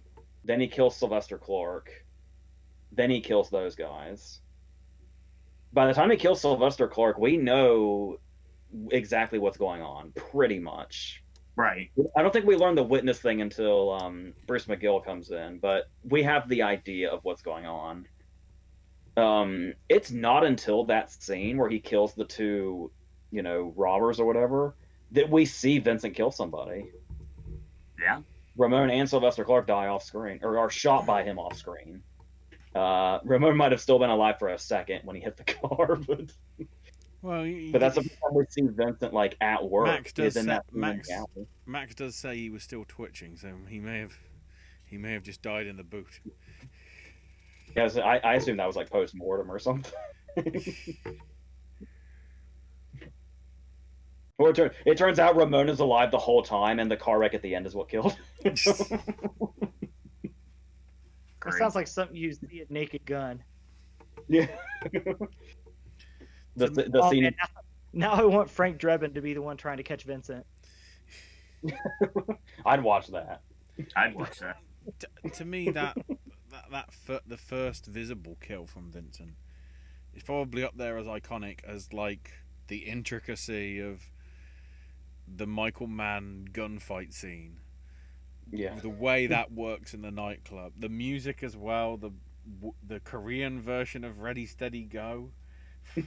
Then he kills Sylvester Clark. Then he kills those guys. By the time he kills Sylvester Clark, we know exactly what's going on, pretty much. Right. I don't think we learn the witness thing until Bruce McGill comes in, but we have the idea of what's going on. It's not until that scene where he kills the 2, robbers or whatever, that we see Vincent kill somebody. Yeah. Ramon and Sylvester Clark die off screen, or are shot by him off screen. Ramon might have still been alive for a second when he hit the car, but that's the first time we see Vincent like at work. Max does say he was still twitching, so he may have just died in the boot. Yeah, so I assume that was like post mortem or something. Or it turns out Ramona's alive the whole time, and the car wreck at the end is what killed. That Great. sounds like something you see at Naked Gun. Yeah. The Oh, scene. man, now I want Frank Drebin to be the one trying to catch Vincent. I'd watch that. I'd watch that. To me, the first visible kill from Vincent is probably up there as iconic as like the intricacy of the Michael Mann gunfight scene. Yeah. The way that works in the nightclub, the music as well, the Korean version of Ready Steady Go,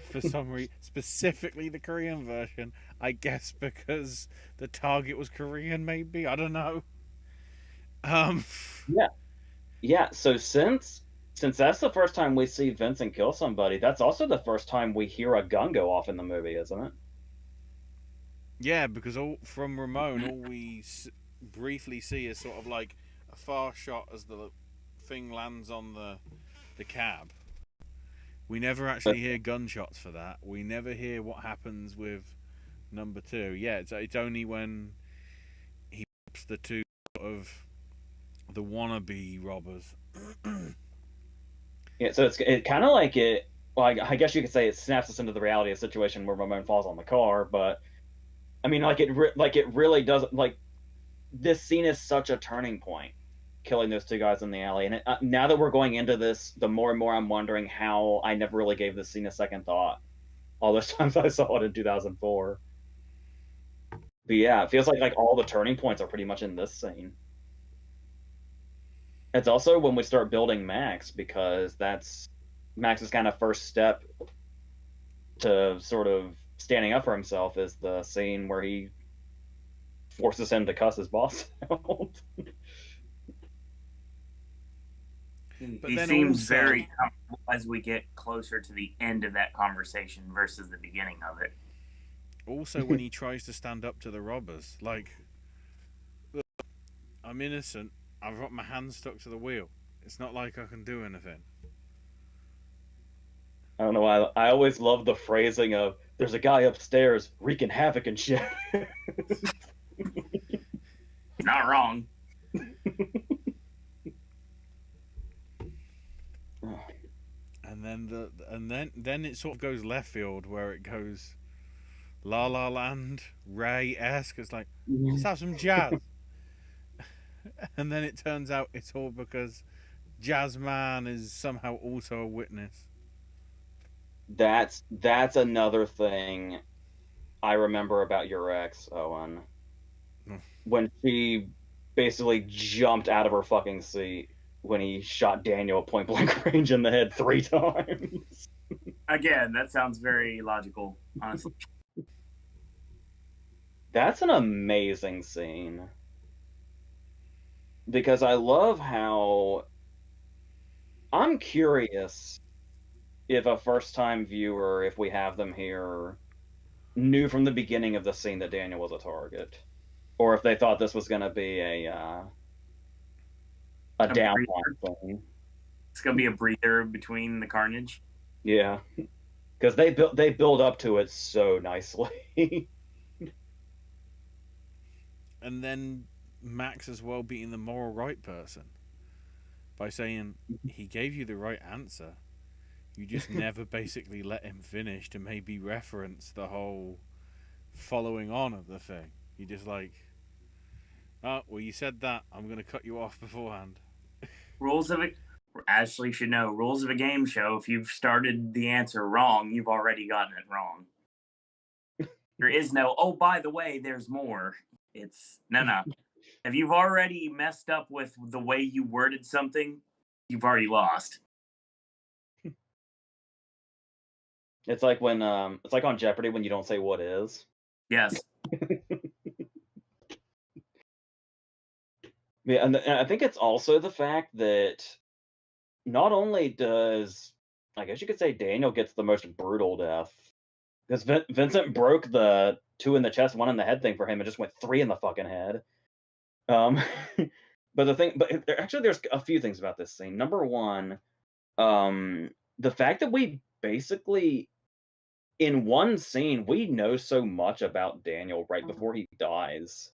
for some reason, specifically the Korean version, I guess because the target was Korean, maybe, I don't know. Yeah. So since that's the first time we see Vincent kill somebody, that's also the first time we hear a gun go off in the movie, isn't it? Yeah, because from Ramon, all we briefly see is sort of like a far shot as the thing lands on the cab. We never actually hear gunshots for that. We never hear what happens with number two. Yeah, it's only when he pops the two of the wannabe robbers. Yeah. So it kind of like it. Well, I guess you could say it snaps us into the reality of a situation where Ramon falls on the car, but I mean, like it really doesn't. Like this scene is such a turning point, killing those two guys in the alley. And now that we're going into this, the more and more I'm wondering how I never really gave this scene a second thought. All those times I saw it in 2004. But yeah, it feels like all the turning points are pretty much in this scene. It's also when we start building Max, because that's Max's kind of first step to sort of standing up for himself, is the scene where he forces him to cuss his boss out. But He then seems also- very comfortable as we get closer to the end of that conversation versus the beginning of it. Also, when he tries to stand up to the robbers, like, look, I'm innocent. I've got my hand stuck to the wheel. It's not like I can do anything. I don't know why I always love the phrasing of "there's a guy upstairs wreaking havoc and shit." Not wrong. And then it sort of goes left field, where it goes La La Land, Ray-esque. It's like, let's have some jazz. And then it turns out it's all because Jazzman is somehow also a witness. That's another thing I remember about your ex, Owen. When she basically jumped out of her fucking seat when he shot Daniel at point blank range in the head 3 times. Again, that sounds very logical, honestly. That's an amazing scene. Because I love how I'm curious if a first-time viewer, if we have them here, knew from the beginning of the scene that Daniel was a target, or if they thought this was going to be a downtime thing. It's gonna be a breather between the carnage. Yeah, because they build up to it so nicely. And then Max as well being the moral right person by saying he gave you the right answer. You just never basically let him finish to maybe reference the whole following on of the thing. You just like, oh, well, you said that. I'm going to cut you off beforehand. Rules of it. Ashley should know. Rules of a game show. If you've started the answer wrong, you've already gotten it wrong. There is no, oh, by the way, there's more. It's, no. If you've already messed up with the way you worded something, you've already lost. It's like when it's like on Jeopardy when you don't say what is. Yes. Yeah, and I think it's also the fact that not only does, I guess you could say, Daniel gets the most brutal death, because Vincent broke the 2 in the chest, 1 in the head thing for him, and just went 3 in the fucking head. But there's a few things about this scene. Number one, The fact that we basically, in one scene, we know so much about Daniel right before he dies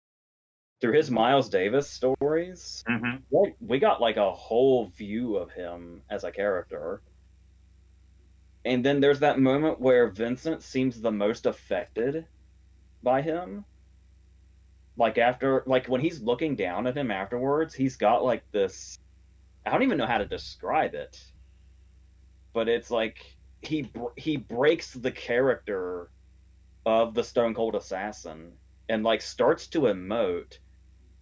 through his Miles Davis stories. Mm-hmm. We got like a whole view of him as a character. And then there's that moment where Vincent seems the most affected by him. Like when he's looking down at him afterwards, he's got like this, I don't even know how to describe it, but it's like he breaks the character of the Stone Cold Assassin and like starts to emote,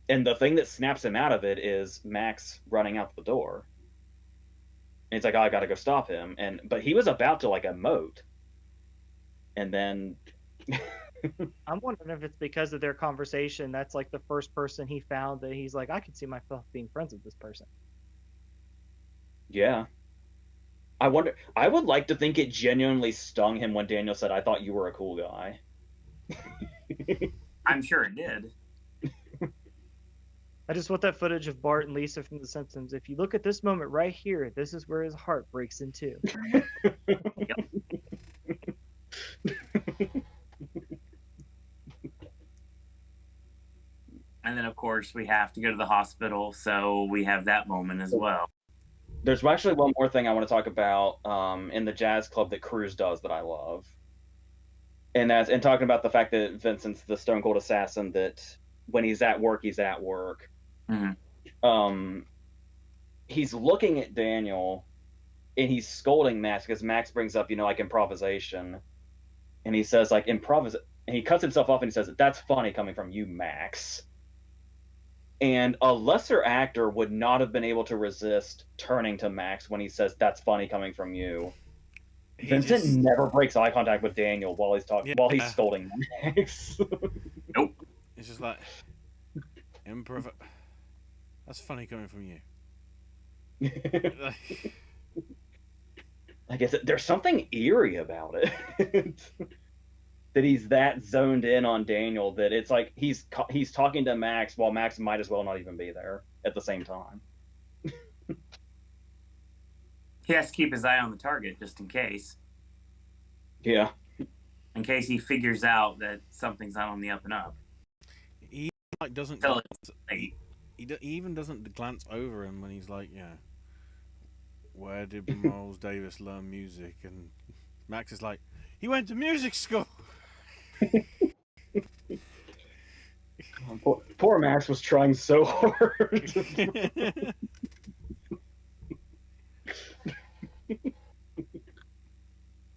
and the thing that snaps him out of it is Max running out the door. And he's like, oh, I gotta go stop him, but he was about to like emote, and then I'm wondering if it's because of their conversation. That's like the first person he found that he's like, I could see myself being friends with this person. yeah. I wonder. I would like to think it genuinely stung him when Daniel said, "I thought you were a cool guy." I'm sure it did. I just want that footage of Bart and Lisa from The Simpsons. If you look at this moment right here, this is where his heart breaks in two. And then, of course, we have to go to the hospital, so we have that moment as well. There's actually one more thing I want to talk about in the jazz club that Cruz does that I love, and talking about the fact that Vincent's the Stone Cold Assassin. That when he's at work, he's at work. Mm-hmm. He's looking at Daniel, and he's scolding Max because Max brings up, like improvisation, and he says like and he cuts himself off and he says, "That's funny coming from you, Max." And a lesser actor would not have been able to resist turning to Max when he says, "That's funny coming from you." Vincent never breaks eye contact with Daniel while he's talking, while he's scolding Max. Nope. It's just like improv. That's funny coming from you. I guess there's something eerie about it. That he's that zoned in on Daniel that it's like he's talking to Max while Max might as well not even be there at the same time. He has to keep his eye on the target just in case. Yeah. In case he figures out that something's not on the up and up. He like doesn't. He even doesn't glance over him when he's like, "Yeah, where did Miles Davis learn music?" And Max is like, "He went to music school." Poor Max was trying so hard.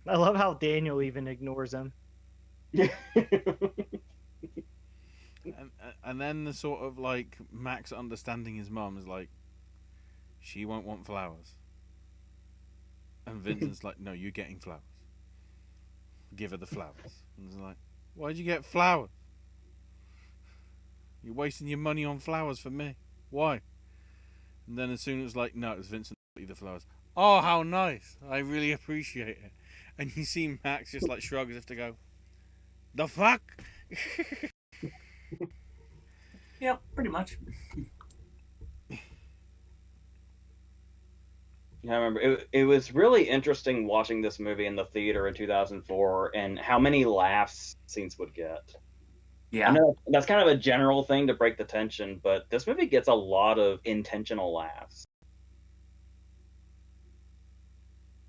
I love how Daniel even ignores him. And then the sort of like Max understanding his mum is like, she won't want flowers. And Vincent's like, no, you're getting flowers. Give her the flowers. And he's like, why'd you get flowers? You're wasting your money on flowers for me. Why? And then as soon as like, no, it was Vincent who got you the flowers. Oh, how nice. I really appreciate it. And you see Max just like shrug as if to go, the fuck? Yep, pretty much. Yeah, I remember it was really interesting watching this movie in the theater in 2004 and how many laughs scenes would get. Yeah. I know that's kind of a general thing to break the tension, but this movie gets a lot of intentional laughs.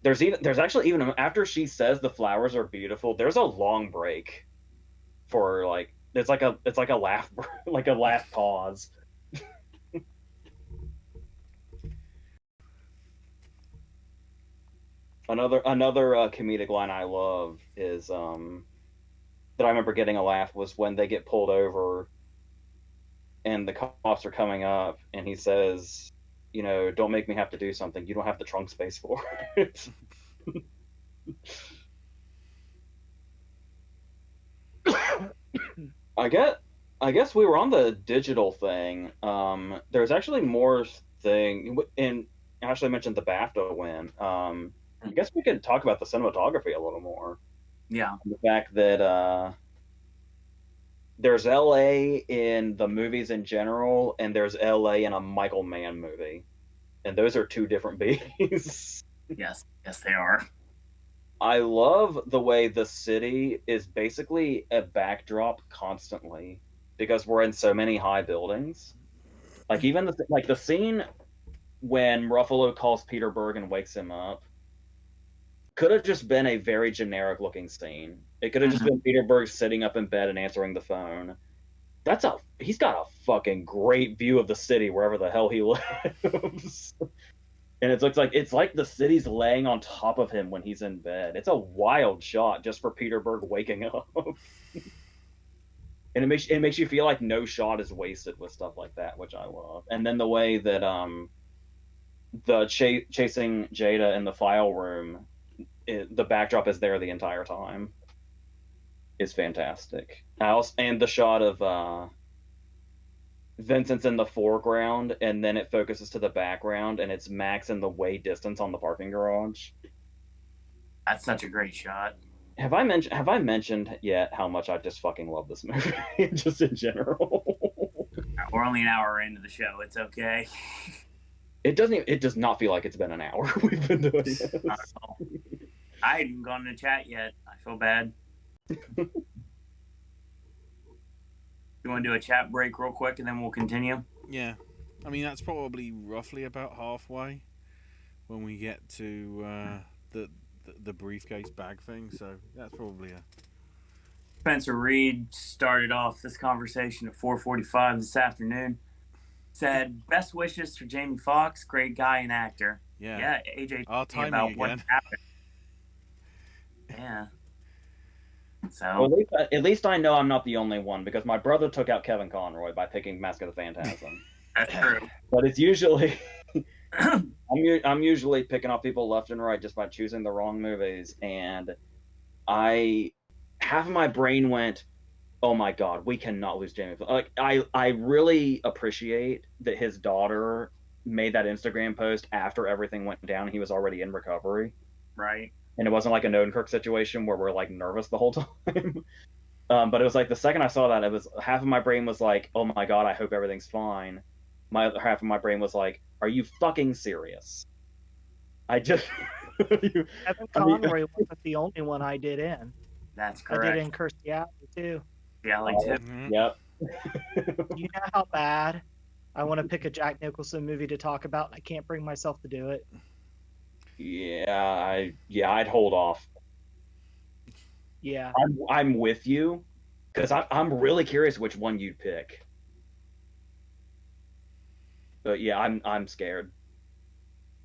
There's actually even after she says the flowers are beautiful, there's a long break for like it's like a laugh like a laugh pause. Another comedic line I love is that I remember getting a laugh was when they get pulled over and the cops are coming up and he says, don't make me have to do something you don't have the trunk space for it. I guess we were on the digital thing. There's actually more thing, and Ashley mentioned the BAFTA win. I guess we could talk about the cinematography a little more. Yeah. The fact that there's LA in the movies in general, and there's LA in a Michael Mann movie, and those are two different beasts. Yes, they are. I love the way the city is basically a backdrop constantly because we're in so many high buildings. Like even the scene when Ruffalo calls Peter Berg and wakes him up could have just been a very generic looking scene. It could have just been Peter Berg sitting up in bed and answering the phone. He's got a fucking great view of the city wherever the hell he lives. And it's like the city's laying on top of him when he's in bed. It's a wild shot just for Peter Berg waking up. And it makes you feel like no shot is wasted with stuff like that, which I love. And then the way that chasing Jada in the file room, the backdrop is there the entire time is fantastic. And the shot of Vincent's in the foreground, and then it focuses to the background, and it's Max in the way distance on the parking garage. That's such a great shot. Have I mentioned yet how much I just fucking love this movie, just in general? We're only an hour into the show. It's okay. It does not feel like it's been an hour we've been doing this. I hadn't even gone to chat yet. I feel bad. You want to do a chat break real quick and then we'll continue? Yeah. I mean, that's probably roughly about halfway when we get to the briefcase bag thing, so that's probably a... Spencer Reed started off this conversation at 4:45 this afternoon. Said, best wishes for Jamie Foxx, great guy and actor. Yeah. AJ Our told me timing about again. what happened. Yeah. So Well, at least I know I'm not the only one, because my brother took out Kevin Conroy by picking Mask of the Phantasm. that's true. But it's usually I'm usually picking off people left and right just by choosing the wrong movies, and half of my brain went, oh my god, we cannot lose Jamie. Like I really appreciate that his daughter made that Instagram post after everything went down and he was already in recovery. Right. And it wasn't like a Odenkirk situation where we're like nervous the whole time. But it was like the second I saw that, it was half of my brain was like, oh my god, I hope everything's fine. My other half of my brain was like, are you fucking serious? I just Kevin Conroy wasn't the only one I did in. That's I correct. did in Kirstie Alley too. Yeah, like tip. Yep. You know how bad I want to pick a Jack Nicholson movie to talk about, and I can't bring myself to do it. Yeah, I'd hold off. Yeah. I'm with you, because I'm really curious which one you'd pick. But yeah, I'm scared.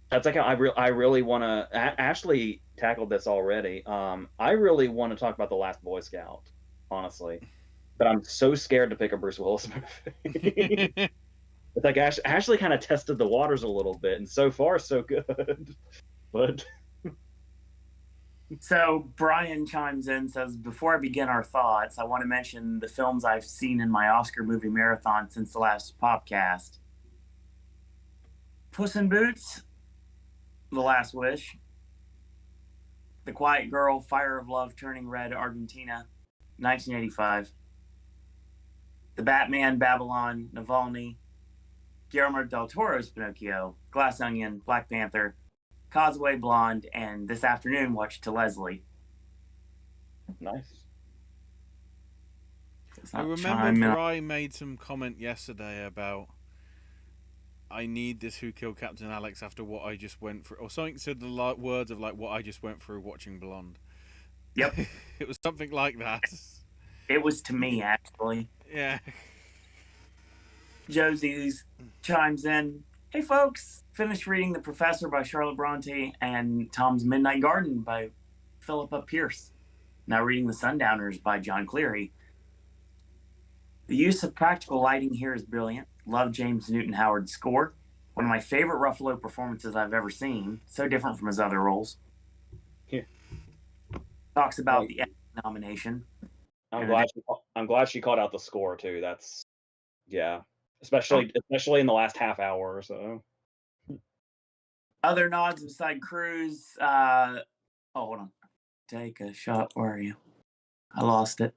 That's like I really want to. Ashley tackled this already. I really want to talk about The Last Boy Scout, honestly, but I'm so scared to pick a Bruce Willis movie. It's like Ashley kind of tested the waters a little bit, and so far so good. But So Brian chimes in, says, before I begin our thoughts, I want to mention the films I've seen in my Oscar movie marathon since the last Popcast. Puss in Boots, The Last Wish, The Quiet Girl, Fire of Love, Turning Red, Argentina, 1985, The Batman, Babylon, Navalny, Guillermo del Toro's Pinocchio, Glass Onion, Black Panther, Causeway, Blonde, and this afternoon watched To Leslie. nice. I remember Bri made some comment yesterday about I need this Who Killed Captain Alex after what I just went through, or something to the words of like what I just went through watching Blonde. Yep. It was something like that. It was to me, actually. Yeah. Josie's chimes in, hey folks, finished reading The Professor by Charlotte Bronte and Tom's Midnight Garden by Philippa Pierce. Now reading The Sundowners by John Cleary. The use of practical lighting here is brilliant. Love James Newton Howard's score. One of my favorite Ruffalo performances I've ever seen. So different from his other roles. Yeah. Talks about the Emmy nomination. I'm glad she called out the score too. That's especially in the last half hour or so. Other nods beside Cruz. Hold on. Take a shot. Where are you? I lost it.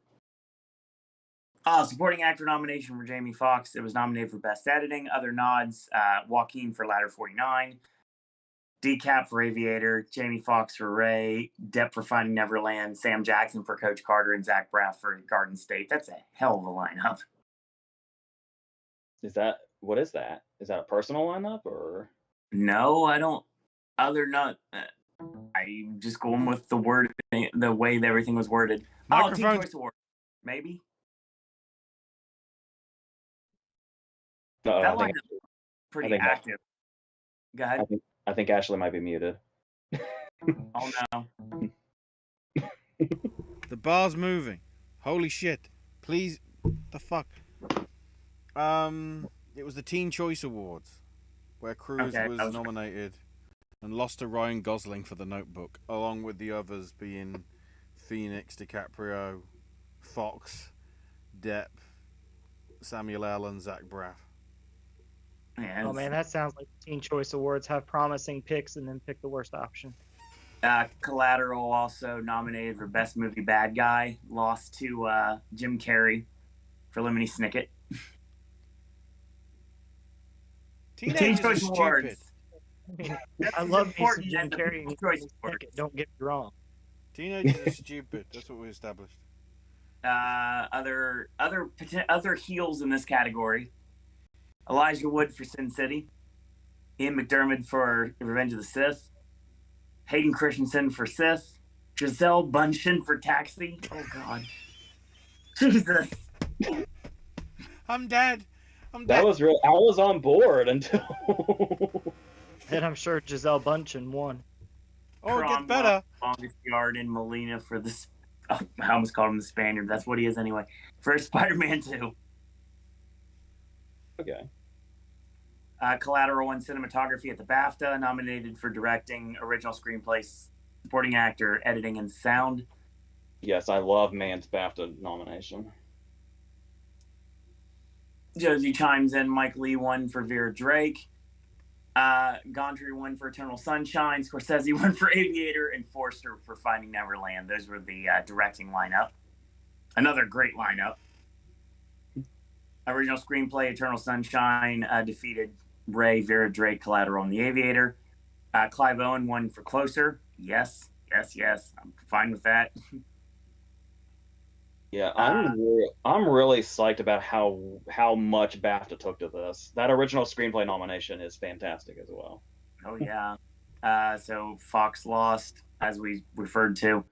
Supporting actor nomination for Jamie Foxx. It was nominated for Best Editing. Other nods, Joaquin for Ladder 49. Decap for Aviator, Jamie Foxx for Ray, Depp for Finding Neverland, Sam Jackson for Coach Carter, and Zach Braff for Garden State. That's a hell of a lineup. What is that? Is that a personal lineup or? No, I don't. I'm just going with the way that everything was worded. Teen Microphone. Choice Award, maybe. No, That lineup's pretty active. Go ahead. I think Ashley might be muted. Oh no. The bar's moving. Holy shit. Please. The fuck? It was the Teen Choice Awards, where Cruise was nominated and lost to Ryan Gosling for The Notebook, along with the others being Phoenix, DiCaprio, Fox, Depp, Samuel L. and Zach Braff. Oh man, that sounds like Teen Choice Awards have promising picks and then pick the worst option. Collateral also nominated for Best Movie Bad Guy, lost to Jim Carrey for Lemony Snicket. Teen Choice Awards. I love me some Jim Carrey and Snicket, don't get me wrong. Teenagers are stupid. That's what we established. Other heels in this category: Elijah Wood for Sin City, Ian McDiarmid for Revenge of the Sith, Hayden Christensen for Sith, Giselle Bundchen for Taxi. Oh God, Jesus! I'm dead. That was real. I was on board until. And I'm sure Giselle Bundchen won. Oh, it gets better. Longest yard in Molina for this. Oh, I almost called him the Spaniard. That's what he is anyway. For Spider-Man 2. Okay. Collateral won cinematography at the BAFTA, nominated for directing, original screenplay, supporting actor, editing, and sound. Yes, I love Man's BAFTA nomination. Josie chimes in. Mike Lee won for Vera Drake. Gondry won for Eternal Sunshine. Scorsese won for Aviator, and Forster for Finding Neverland. Those were the directing lineup. Another great lineup. Original screenplay, Eternal Sunshine defeated Ray, Vera Drake, Collateral, and The Aviator. Clive Owen won for Closer. Yes. I'm fine with that. Yeah, I'm really psyched about how much BAFTA took to this. That original screenplay nomination is fantastic as well. Oh yeah. So Fox lost, as we referred to.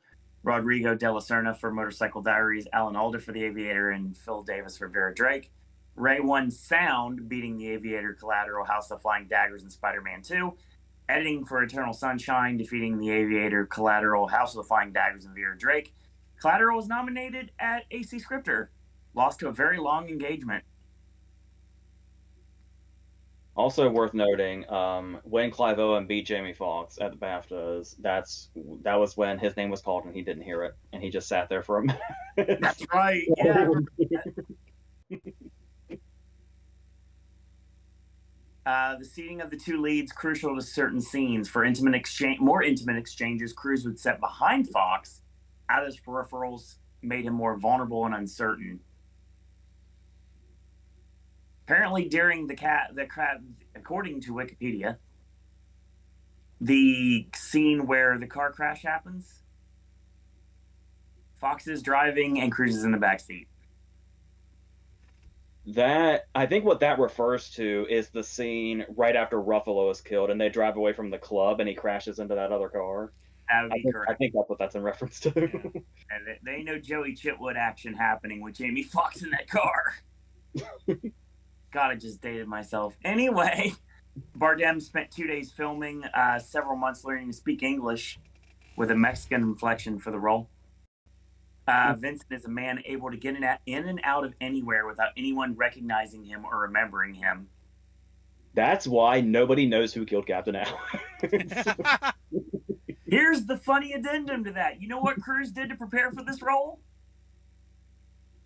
Rodrigo de la Serna for Motorcycle Diaries, Alan Alda for The Aviator, and Phil Davis for Vera Drake. Ray won sound, beating The Aviator, Collateral, House of Flying Daggers, and Spider-Man 2. Editing for Eternal Sunshine, defeating The Aviator, Collateral, House of the Flying Daggers, and Vera Drake. Collateral was nominated at AC Scripter, lost to A Very Long Engagement. Also worth noting, when Clive Owen beat Jamie Foxx at the BAFTAs, that was when his name was called and he didn't hear it, and he just sat there for a minute. That's right. Yeah. The seating of the two leads crucial to certain scenes. For more intimate exchanges, Cruise would sit behind Fox. Out of his peripherals, made him more vulnerable and uncertain. Apparently, during according to Wikipedia, the scene where the car crash happens, Fox is driving and Cruise is in the back seat. I think what that refers to is the scene right after Ruffalo is killed and they drive away from the club and he crashes into that other car. That would be correct. I think that's what that's in reference to. Yeah. And there ain't no Joey Chitwood action happening with Jamie Foxx in that car. God, I just dated myself. Anyway, Bardem spent 2 days filming, several months learning to speak English with a Mexican inflection for the role. Vincent is a man able to get in and out of anywhere without anyone recognizing him or remembering him. That's why nobody knows who killed Captain Alex. Here's the funny addendum to that. You know what Cruise did to prepare for this role?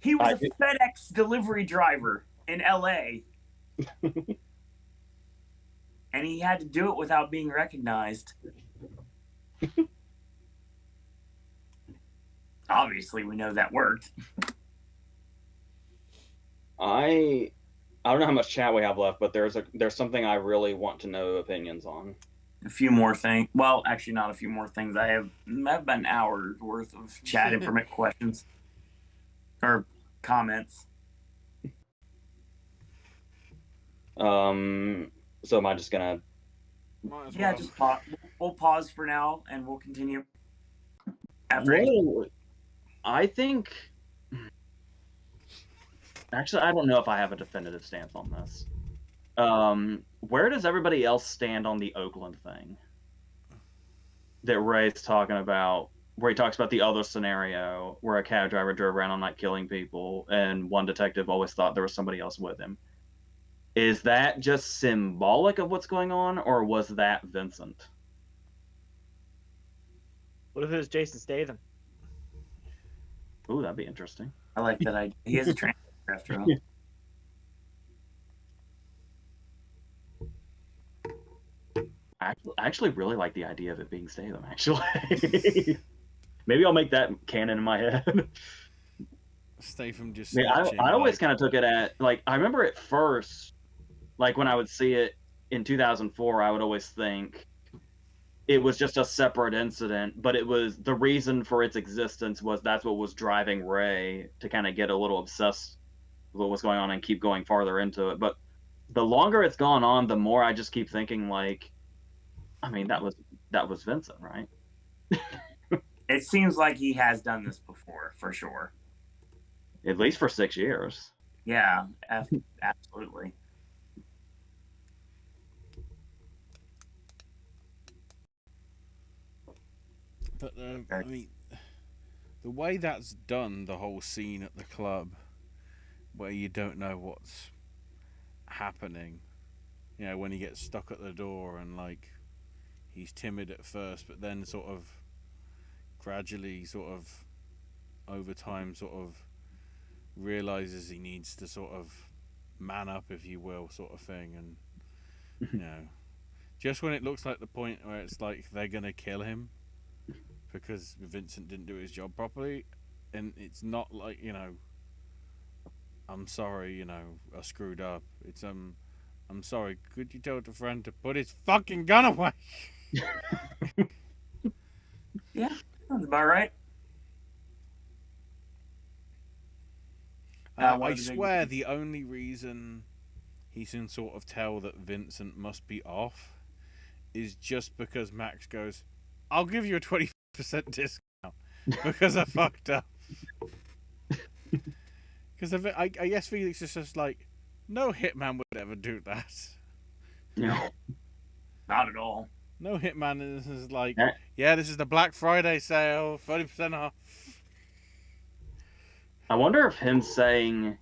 He was a FedEx delivery driver in LA. And he had to do it without being recognized. Obviously, we know that worked. I don't know how much chat we have left, but there's something I really want to know opinions on. a few more things. Well, actually, not a few more things. I have about an hour's worth of chat information questions or comments. So am I just gonna? Might as Yeah, well. just pause. We'll pause for now, and we'll continue after. Well, I think. Actually, I don't know if I have a definitive stance on this. Where does everybody else stand on the Oakland thing that Ray's talking about? Where he talks about the other scenario where a cab driver drove around all night killing people, and one detective always thought there was somebody else with him. Is that just symbolic of what's going on, or was that Vincent? What if it was Jason Statham? Ooh, that'd be interesting. I like that idea. He is a translator after all. I actually really like the idea of it being Statham, actually. Maybe I'll make that canon in my head. Statham just. I mean, snitching, I always like- kind of took it at, like, I remember at first, like, when I would see it in 2004, I would always think it was just a separate incident, but it was the reason for its existence was that's what was driving Ray to kind of get a little obsessed with what was going on and keep going farther into it. But the longer it's gone on, the more I just keep thinking, like, I mean, that was Vincent, right? It seems like he has done this before, for sure. At least for 6 years. Yeah, absolutely. But I mean, the way that's done, the whole scene at the club, where you don't know what's happening. You know, when he gets stuck at the door and like he's timid at first, but then sort of gradually, sort of over time, sort of realizes he needs to sort of man up, if you will, sort of thing, and you know, just when it looks like the point where it's like they're gonna kill him because Vincent didn't do his job properly, and it's not like, you know, I'm sorry, you know, I screwed up. It's I'm sorry. Could you tell the friend to put his fucking gun away? Yeah, sounds about right. One I of the big- swear the only reason he can sort of tell that Vincent must be off is just because Max goes, I'll give you a 20% discount because I fucked up. Because I guess Felix is just like, no hitman would ever do that. No. Not at all. No hitman is like, Yeah. yeah, this is the Black Friday sale, 30% off. I wonder if him saying,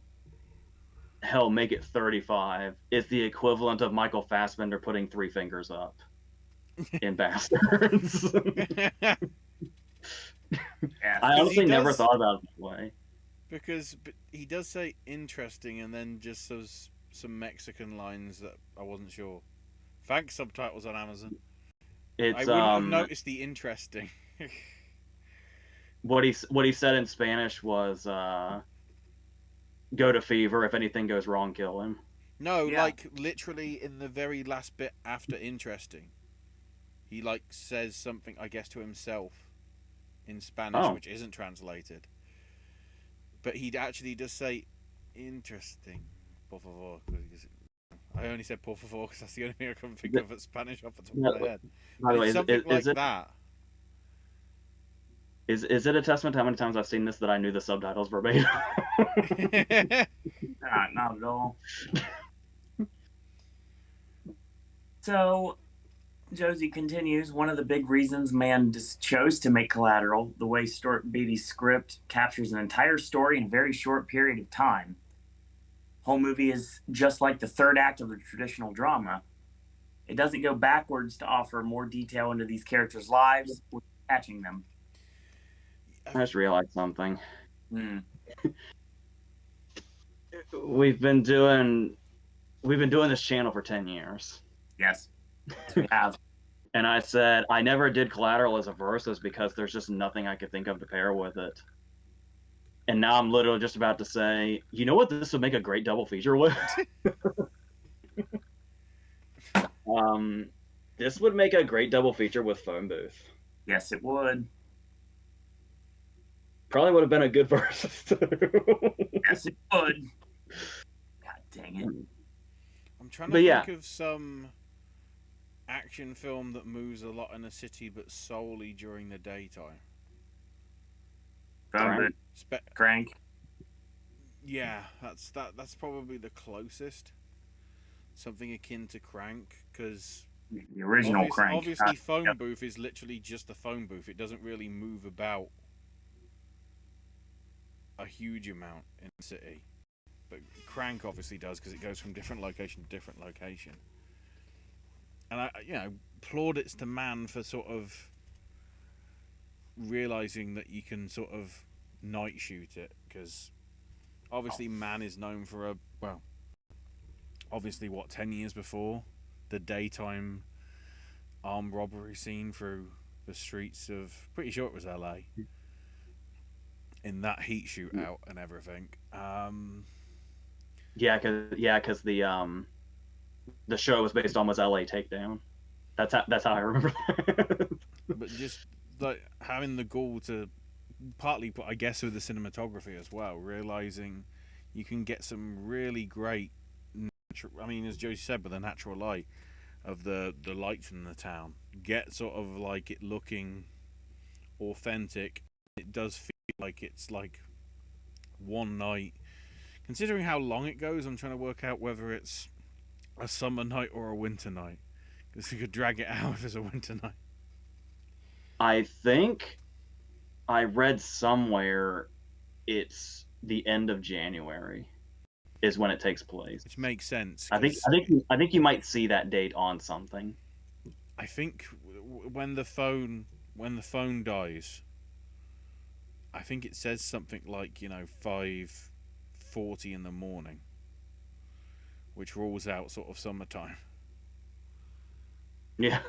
hell, make it 35 is the equivalent of Michael Fassbender putting 3 fingers up in Bastards. Yeah. I honestly never does- thought about it that way. Because he does say interesting and then just says some Mexican lines that I wasn't sure. Thanks, subtitles on Amazon. I It's wouldn't have noticed the interesting. what he said in Spanish was go to fever, if anything goes wrong, kill him. No, Yeah. like literally in the very last bit after interesting, he like says something, I guess, to himself in Spanish, Oh. which isn't translated. But he actually does say interesting, por favor. I only said por favor because that's the only thing I can think of at Spanish off the top of my head. By the way, It's something like is it that. is it a testament to how many times I've seen this that I knew the subtitles verbatim? Not at all. So, Josie continues, one of the big reasons man just chose to make Collateral, the way Stuart Beatty's script captures an entire story in a very short period of time. Whole movie is just like the third act of a traditional drama. It doesn't go backwards to offer more detail into these characters' lives with catching them. I just realized something. Hmm. We've been doing this channel for 10 years. Yes, we have. And I said I never did Collateral as a versus because there's just nothing I could think of to pair with it. And now I'm literally just about to say, you know what, this would make a great double feature with? This would make a great double feature with Phone Booth. Yes, it would. Probably would have been a good versus too. Yes, it would. God dang it. I'm trying to But yeah. think of some action film that moves a lot in the city, but solely during the daytime. Phone booth. Crank. Yeah, that's probably the closest. Something akin to Crank, because The original Crank. Obviously, Phone Booth is literally just a phone booth. It doesn't really move about a huge amount in the city. But Crank obviously does, because it goes from different location to different location. And I plaudits to Man for sort of realizing that you can sort of night shoot it, because obviously Man is known for obviously 10 years before, the daytime armed robbery scene through the streets of, pretty sure it was LA, in that heat shootout and everything. Because the show was based on LA Takedown. That's how I remember that. But just like having the gall to, partly, I guess, with the cinematography as well, realizing you can get some really great, as Joe said, with the natural light of the lights in the town, get sort of like it looking authentic. It does feel like it's like one night. Considering how long it goes, I'm trying to work out whether it's a summer night or a winter night, because you could drag it out if it's a winter night. I think I read somewhere it's the end of January is when it takes place, which makes sense. I think you might see that date on something. I think when the phone dies, I think it says something like 5:40 in the morning, which rules out sort of summertime. Yeah.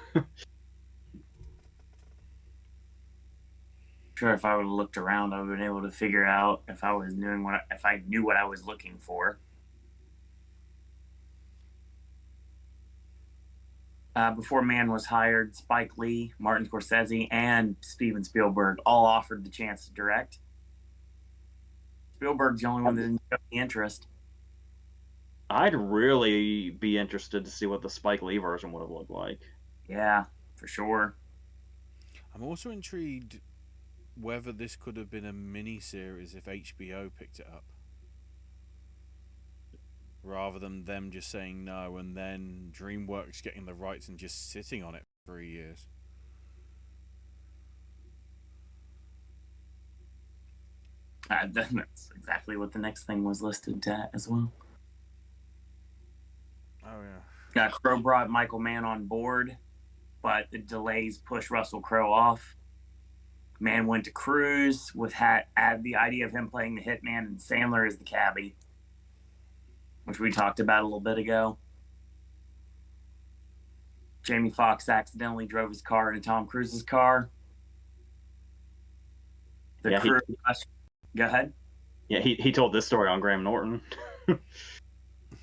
Sure, if I would have looked around, I would have been able to figure out if I knew what I was looking for. Before Man was hired, Spike Lee, Martin Scorsese, and Steven Spielberg all offered the chance to direct. Spielberg's the only one that didn't show any interest. I'd really be interested to see what the Spike Lee version would have looked like. Yeah, for sure. I'm also intrigued whether this could have been a mini-series if HBO picked it up, rather than them just saying no and then DreamWorks getting the rights and just sitting on it for 3 years. That's exactly what the next thing was listed at as well. Oh yeah. Crowe brought Michael Mann on board, but the delays pushed Russell Crowe off. Mann went to Cruise add the idea of him playing the hitman and Sandler as the cabbie, which we talked about a little bit ago. Jamie Foxx accidentally drove his car into Tom Cruise's car. Go ahead. Yeah, he told this story on Graham Norton.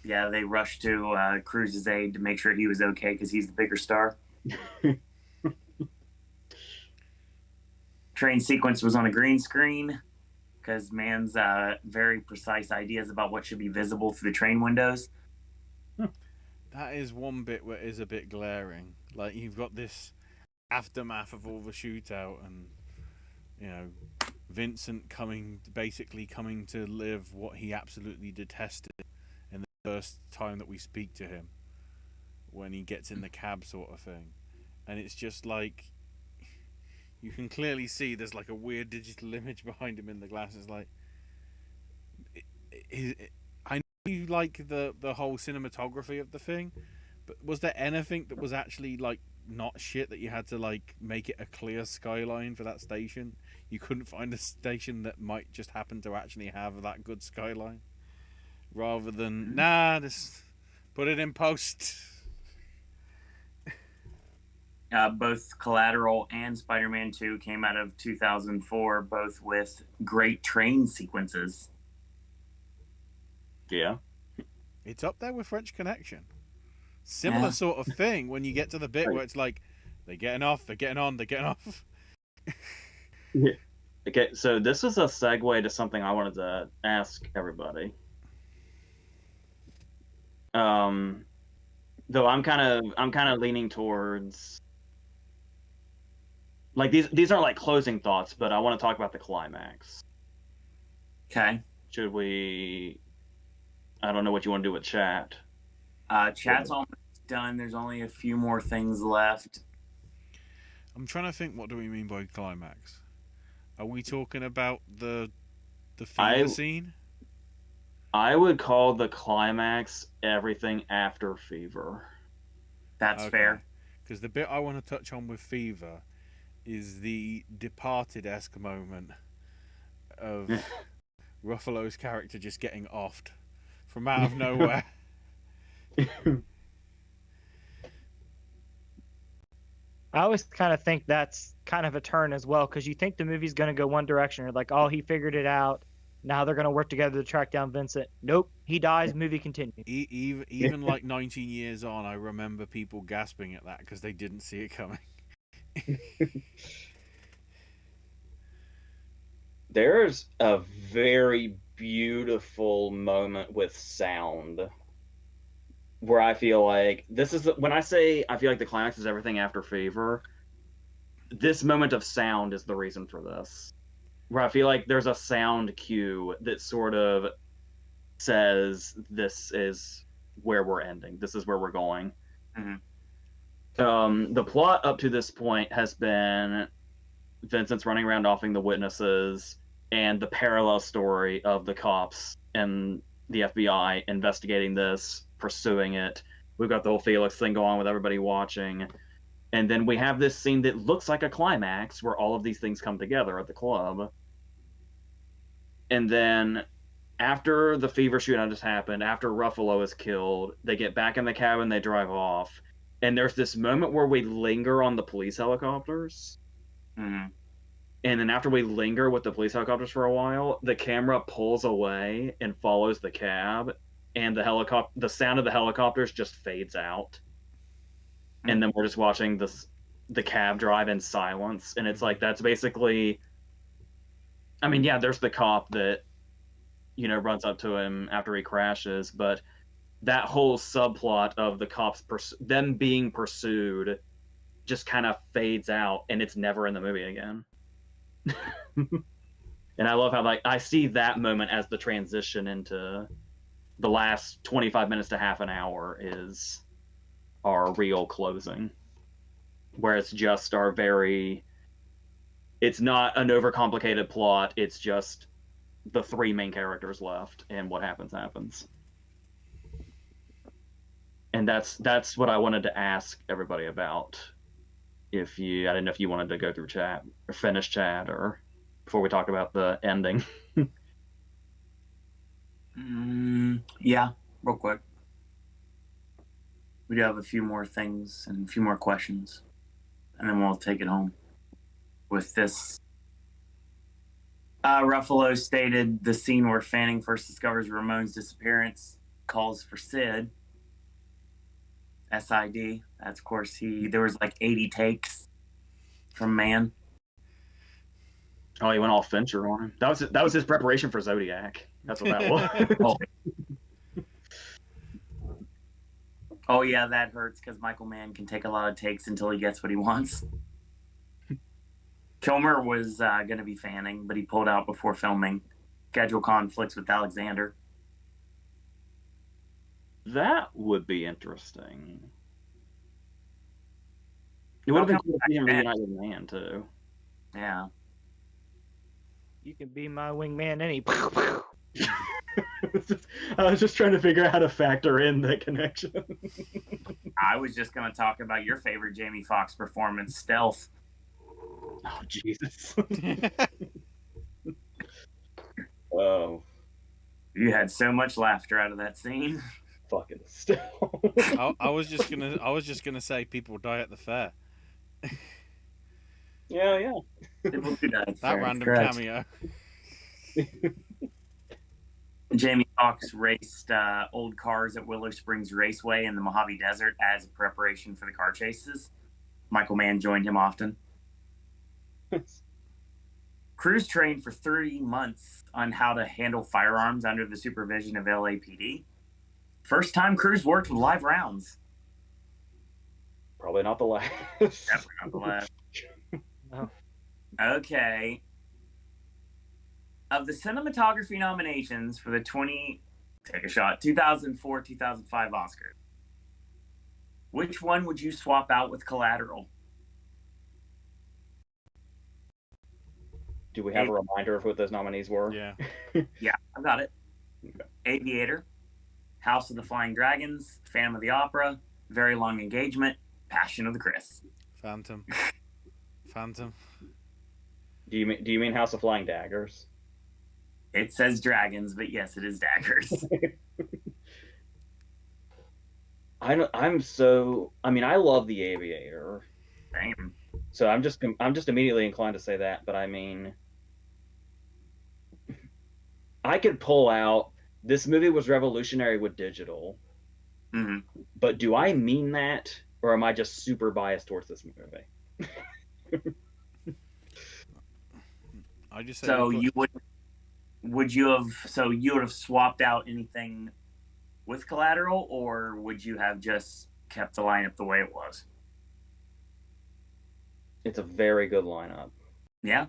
Yeah, they rushed to Cruise's aid to make sure he was okay because he's the bigger star. Train sequence was on a green screen because Mann's very precise ideas about what should be visible through the train windows. That is one bit where it is a bit glaring. Like, you've got this aftermath of all the shootout and, Vincent basically coming to live what he absolutely detested in the first time that we speak to him, when he gets in the cab sort of thing. And it's just like, you can clearly see there's like a weird digital image behind him in the glasses. Like, I know you like the whole cinematography of the thing, but was there anything that was actually like not shit that you had to like make it a clear skyline for that station? You couldn't find a station that might just happen to actually have that good skyline, rather than just put it in post. Both Collateral and Spider-Man 2 came out of 2004, both with great train sequences. Yeah. It's up there with French Connection. Similar Yeah. sort of thing when you get to the bit Right. where it's like they're getting off, they're getting on, they're getting off. Yeah. Okay, so this is a segue to something I wanted to ask everybody. Though I'm kind of leaning towards like these aren't like closing thoughts, but I want to talk about the climax. Okay. Should we? I don't know what you want to do with chat. Chat's almost done. There's only a few more things left. I'm trying to think, what do we mean by climax? Are we talking about the fever scene? I would call the climax everything after Fever. That's fair. Because the bit I want to touch on with Fever is the Departed-esque moment of Ruffalo's character just getting offed from out of nowhere. I always kind of think that's kind of a turn as well, because you think the movie's going to go one direction. You're like, oh, he figured it out. Now they're going to work together to track down Vincent. Nope, he dies. Movie continues. Even like 19 years on, I remember people gasping at that because they didn't see it coming. There's a very beautiful moment with sound where I feel like this is when I say I feel like the climax is everything after Fever. This moment of sound is the reason for this. Where I feel like there's a sound cue that sort of says this is where we're ending. This is where we're going. Mm-hmm. The plot up to this point has been Vincent's running around offing the witnesses and the parallel story of the cops and the FBI investigating this, pursuing it. We've got the whole Felix thing going on with everybody watching. And then we have this scene that looks like a climax where all of these things come together at the club. And then after the Fever shootout has happened, after Ruffalo is killed, they get back in the cabin, they drive off. And there's this moment where we linger on the police helicopters. Mm-hmm. And then after we linger with the police helicopters for a while, the camera pulls away and follows the cab, and the sound of the helicopters just fades out. And then we're just watching the cab drive in silence. And it's like, that's basically, I mean, yeah, there's the cop that, runs up to him after he crashes, but that whole subplot of the cops, them being pursued, just kind of fades out, and it's never in the movie again. And I love how I see that moment as the transition into the last 25 minutes to half an hour is our real closing, where it's just it's not an overcomplicated plot, it's just the three main characters left, and what happens. And that's what I wanted to ask everybody about. I didn't know if you wanted to go through chat or finish chat, or before we talk about the ending. Yeah, real quick. We do have a few more things and a few more questions, and then we'll take it home with this. Ruffalo stated the scene where Fanning first discovers Ramon's disappearance calls for Sid. SID. That's, of course, there was like 80 takes from Man. Oh, he went all Fincher on him. That was his preparation for Zodiac. That's what that was. Oh yeah, that hurts because Michael Mann can take a lot of takes until he gets what he wants. Kilmer was going to be Fanning, but he pulled out before filming. Schedule conflicts with Alexander. That would be interesting. It would have been cool to see him reunite with Man, too. Yeah. You can be my wingman any. I was just trying to figure out how to factor in that connection. I was just going to talk about your favorite Jamie Foxx performance, Stealth. Oh, Jesus. Oh. You had so much laughter out of that scene. Fucking Stealth. I was just gonna say people die at the fair. Yeah. People do die at the That fair, random correct. cameo. Jamie Foxx raced old cars at Willow Springs Raceway in the Mojave Desert as a preparation for the car chases. Michael Mann joined him often. Cruise trained for 30 months on how to handle firearms under the supervision of LAPD. First time Cruise worked with live rounds. Probably not the last. Definitely not the last. No. Okay. Of the cinematography nominations for the 2004-2005 Oscars, which one would you swap out with Collateral? Do we have a reminder of what those nominees were? Yeah. Yeah, I've got it. Okay. Aviator, House of the Flying Dragons, Phantom of the Opera, Very Long Engagement, Passion of the Christ. Phantom. Do you mean House of Flying Daggers? It says dragons, but yes, it is daggers. I love The Aviator. Same. So I'm just immediately inclined to say that, but I mean, I could pull out this movie was revolutionary with digital. Mm-hmm. But do I mean that, or am I just super biased towards this movie? I just so you would you have swapped out anything with Collateral, or would you have just kept the lineup the way it was? It's a very good lineup. Yeah.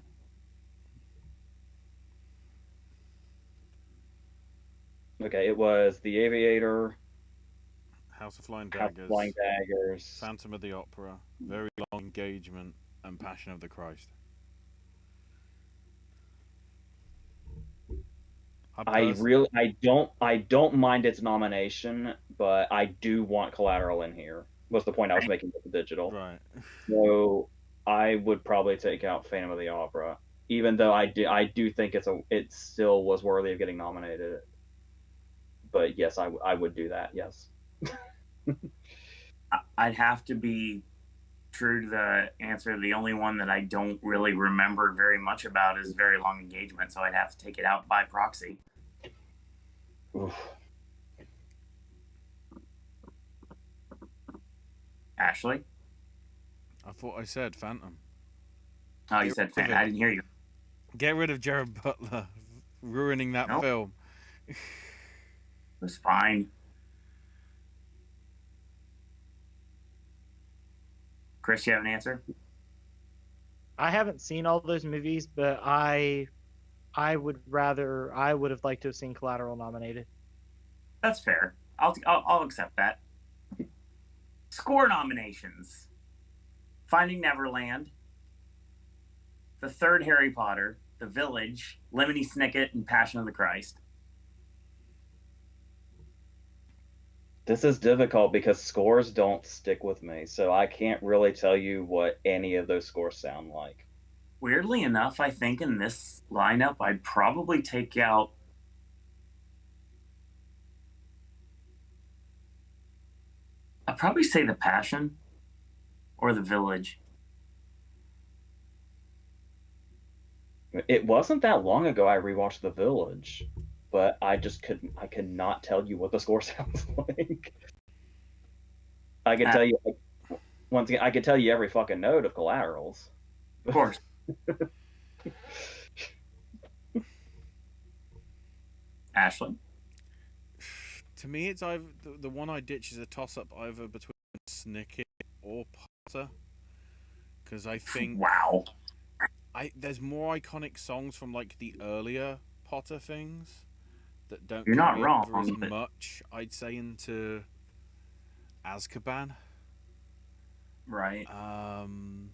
Okay, it was The Aviator, House of Flying House Daggers, of Flying Daggers, Phantom of the Opera, Very Long Engagement, and Passion of the Christ. I don't mind its nomination, but I do want Collateral in here. Was the point I was making with the digital. Right. So I would probably take out Phantom of the Opera, even though I do think it still was worthy of getting nominated. But yes, I would do that. Yes. I'd have to be true to the answer. The only one that I don't really remember very much about is Very Long Engagement, so I'd have to take it out by proxy. Oof. Ashley? I thought I said Phantom. Oh, you said Phantom. I didn't hear you. Get rid of Jared Butler, ruining that film. It was fine. Chris, you have an answer? I haven't seen all those movies, but I would have liked to have seen Collateral nominated. That's fair. I'll accept that. Score nominations: Finding Neverland, the third Harry Potter, The Village, Lemony Snicket, and Passion of the Christ. This is difficult because scores don't stick with me, so I can't really tell you what any of those scores sound like. Weirdly enough, I think in this lineup, I'd probably take out. I'd probably say The Passion or The Village. It wasn't that long ago I rewatched The Village, but I could not tell you what the score sounds like. I could tell you, once again, I could tell you every fucking note of Collaterals. Of course. Ashley? To me, it's either the one I ditch is a toss-up either between Snicket or Potter, because I think Wow. there's more iconic songs from like the earlier Potter things that don't You're not carry wrong, over as but- much, I'd say, into Azkaban. Right. And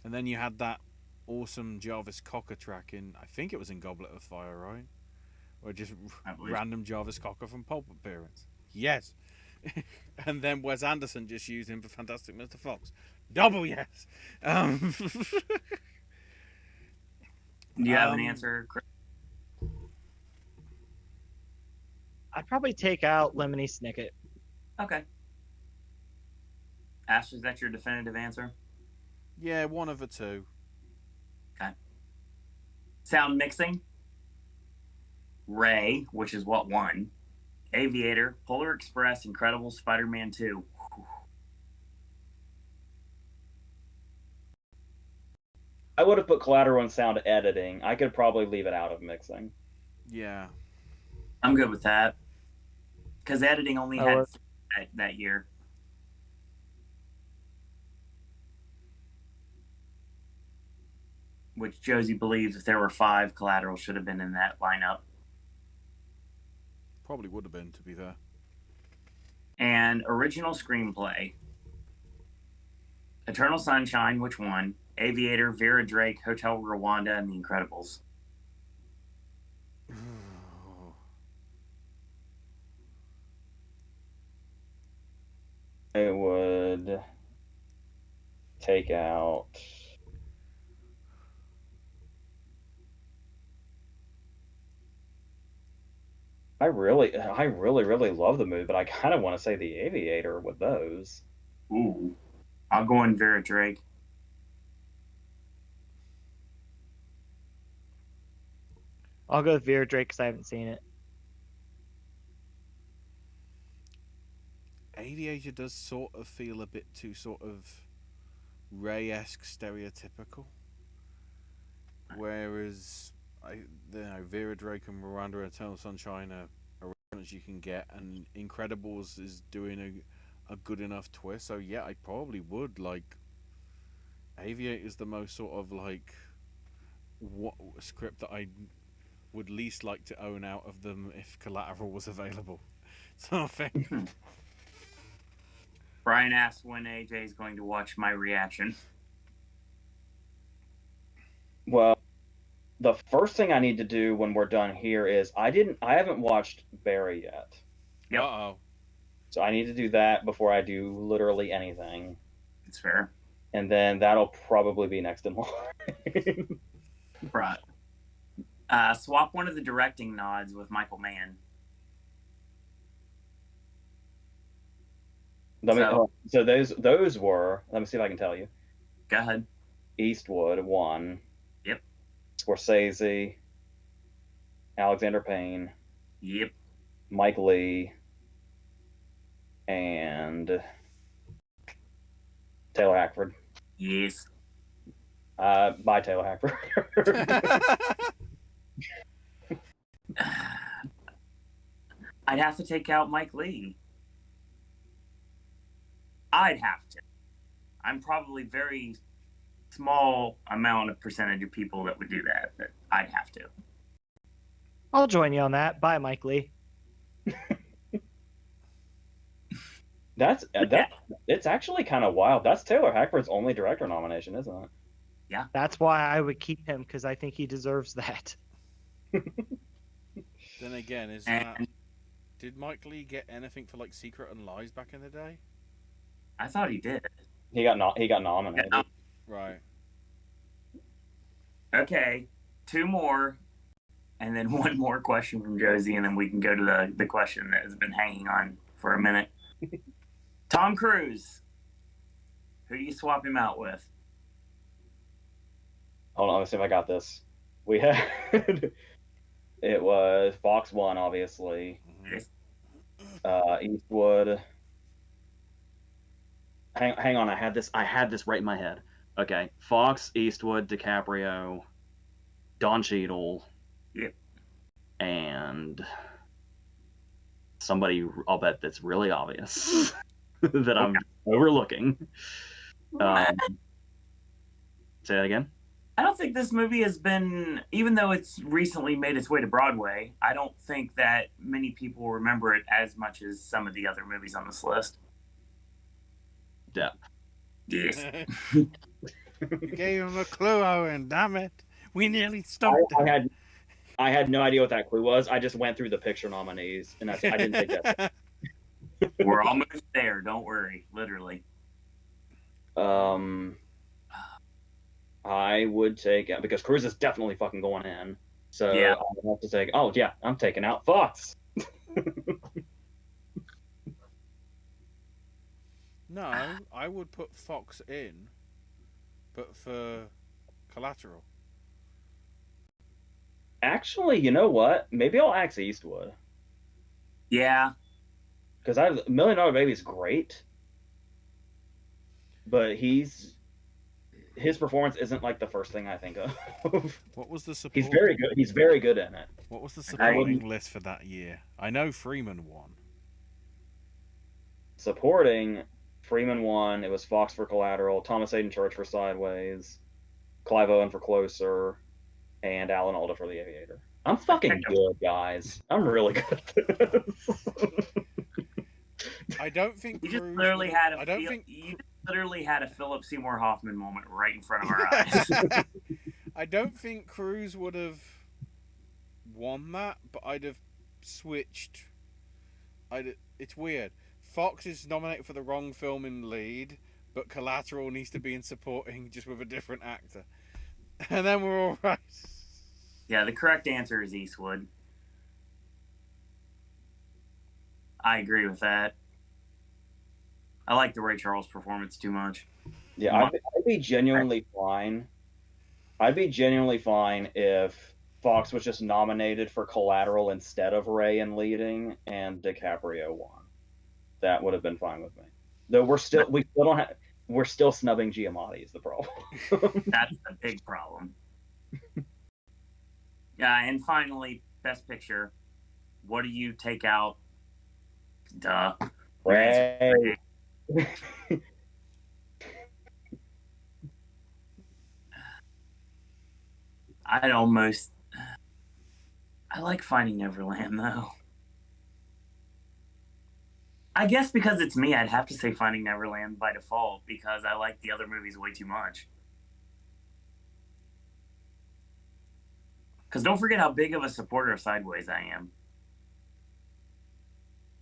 then you had that awesome Jarvis Cocker track in, I think it was in Goblet of Fire, right? Or just random Jarvis Cocker from Pulp appearance. Yes. And then Wes Anderson just used him for Fantastic Mr. Fox. Double yes. Do you have an answer, Chris? I'd probably take out Lemony Snicket. Okay. Ash, is that your definitive answer? Yeah, one of the two. Okay. Sound mixing? Ray, which is what won. Aviator, Polar Express, Incredible, Spider-Man 2. I would have put Collateral in sound editing. I could probably leave it out of mixing. Yeah. I'm good with that. Because editing only had works. that year. Which Josie believes if there were 5, Collateral should have been in that lineup. Probably would have been, to be fair. And original screenplay. Eternal Sunshine, which won. Aviator, Vera Drake, Hotel Rwanda, and The Incredibles. I would take out. I really, really love the movie, but I kind of want to say The Aviator with those. Ooh. I'll go in Vera Drake. I'll go with Vera Drake because I haven't seen it. Aviator does sort of feel a bit too sort of Ray-esque stereotypical. Whereas Vera Drake and Miranda and Eternal Sunshine are reference you can get, and Incredibles is doing a good enough twist. So yeah, I probably would like. Aviator is the most sort of like what script that I would least like to own out of them if Collateral was available. So I think. Brian asks when AJ is going to watch my reaction. Well, the first thing I need to do when we're done here is I haven't watched Barry yet. Yep. Uh-oh. So I need to do that before I do literally anything. It's fair. And then that'll probably be next in line. Right. Swap one of the directing nods with Michael Mann. So those were, let me see if I can tell you. Go ahead. Eastwood won. Yep. Scorsese, Alexander Payne. Yep. Mike Lee, and Taylor Hackford. Yes. Bye, Taylor Hackford. I'd have to take out Mike Lee. I'd have to. I'm probably very small amount of percentage of people that would do that, but I'd have to. I'll join you on that. Bye, Mike Lee. It's actually kind of wild. That's Taylor Hackford's only director nomination, isn't it? Yeah. That's why I would keep him, because I think he deserves that. Then again, did Mike Lee get anything for like Secret and Lies back in the day? I thought he did. He got nominated. Yeah. Right. Okay, 2 more, and then 1 more question from Josie, and then we can go to the question that has been hanging on for a minute. Tom Cruise. Who do you swap him out with? Hold on, let me see if I got this. We had it was Fox 1, obviously. Eastwood. Hang on, I had this right in my head. Okay, Fox, Eastwood, DiCaprio, Don Cheadle. Yep. And somebody, I'll bet that's really obvious that I'm overlooking. Say that again. I don't think this movie has been, even though it's recently made its way to Broadway, I don't think that many people remember it as much as some of the other movies on this list. Depp. Yes. You gave him a clue, Owen. Damn it. We nearly stumped him. I had no idea what that clue was. I just went through the picture nominees, and I didn't take that. We're almost there. Don't worry. Literally. I would take out, because Cruise is definitely fucking going in. So yeah. I would have to take. Oh yeah, I'm taking out Fox. No, I would put Fox in, but for Collateral. Actually, you know what? Maybe I'll axe Eastwood. Yeah. Because $1 Million Baby is great, but his performance isn't like the first thing I think of. What was the support? He's very good. He's very good in it. What was the I wouldn't- supporting list for that year? I know Freeman won. Supporting, Freeman won. It was Fox for Collateral, Thomas Hayden Church for Sideways, Clive Owen for Closer, and Alan Alda for The Aviator. I'm fucking good, guys. I'm really good at this. I don't think You just Cruise literally would- had a I don't think you literally had a Philip Seymour Hoffman moment right in front of our eyes. I don't think Cruise would have won that, but I'd have switched. It's weird. Fox is nominated for the wrong film in lead, but Collateral needs to be in supporting, just with a different actor, and then we're all right. Yeah, the correct answer is Eastwood. I agree with that. I like the Ray Charles performance too much. Yeah, I'd be genuinely fine. I'd be genuinely fine if Fox was just nominated for Collateral instead of Ray in leading and DiCaprio won. That would have been fine with me. Though we still don't have, we're still snubbing Giamatti is the problem. That's the big problem. Yeah, and finally, Best Picture. What do you take out? Duh. Ray. I like Finding Neverland though. I guess because it's me, I'd have to say Finding Neverland by default because I like the other movies way too much. Because don't forget how big of a supporter of Sideways I am.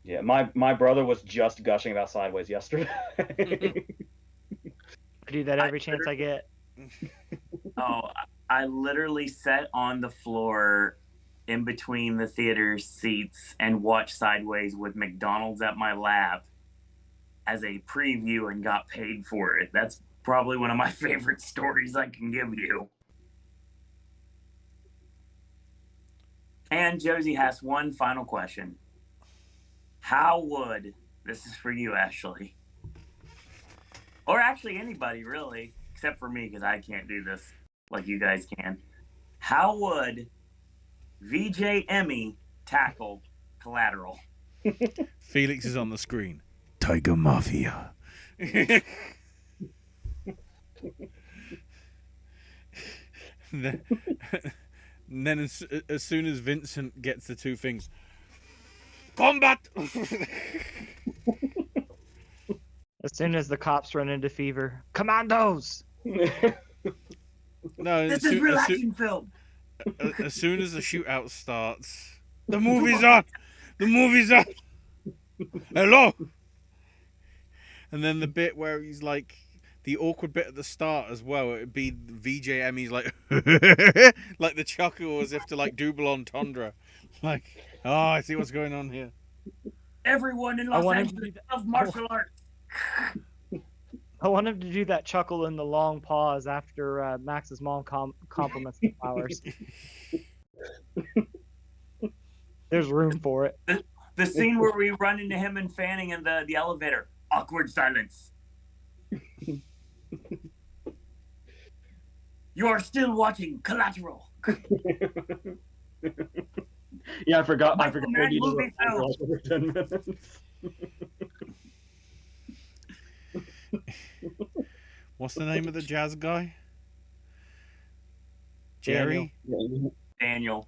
Yeah, my brother was just gushing about Sideways yesterday. I do that every chance I get. Oh, I literally sat on the floor in between the theater seats and watched Sideways with McDonald's at my lap as a preview and got paid for it. That's probably one of my favorite stories I can give you. And Josie has one final question. How would, this is for you, Ashley, or actually anybody really, except for me because I can't do this like you guys can. How would VJ Emmy tackle Collateral? Felix is on the screen. Tiger Mafia. then as soon as Vincent gets the two things, combat. As soon as the cops run into fever, commandos. No, This is real action film. As soon as the shootout starts, the movie's on. The movie's on. Hello. And then the bit where he's like, the awkward bit at the start as well. It'd be VJ Emmy's like, like the chuckle as if to like double entendre, like, oh, I see what's going on here. Everyone in Los Angeles loves martial arts. I want him to do that chuckle in the long pause after Max's mom compliments the flowers. There's room for it. The scene where we run into him and Fanning in the elevator. Awkward silence. You are still watching Collateral. Yeah, I forgot. Movie film. For 10 minutes. What's the name of the jazz guy? Jerry? Daniel.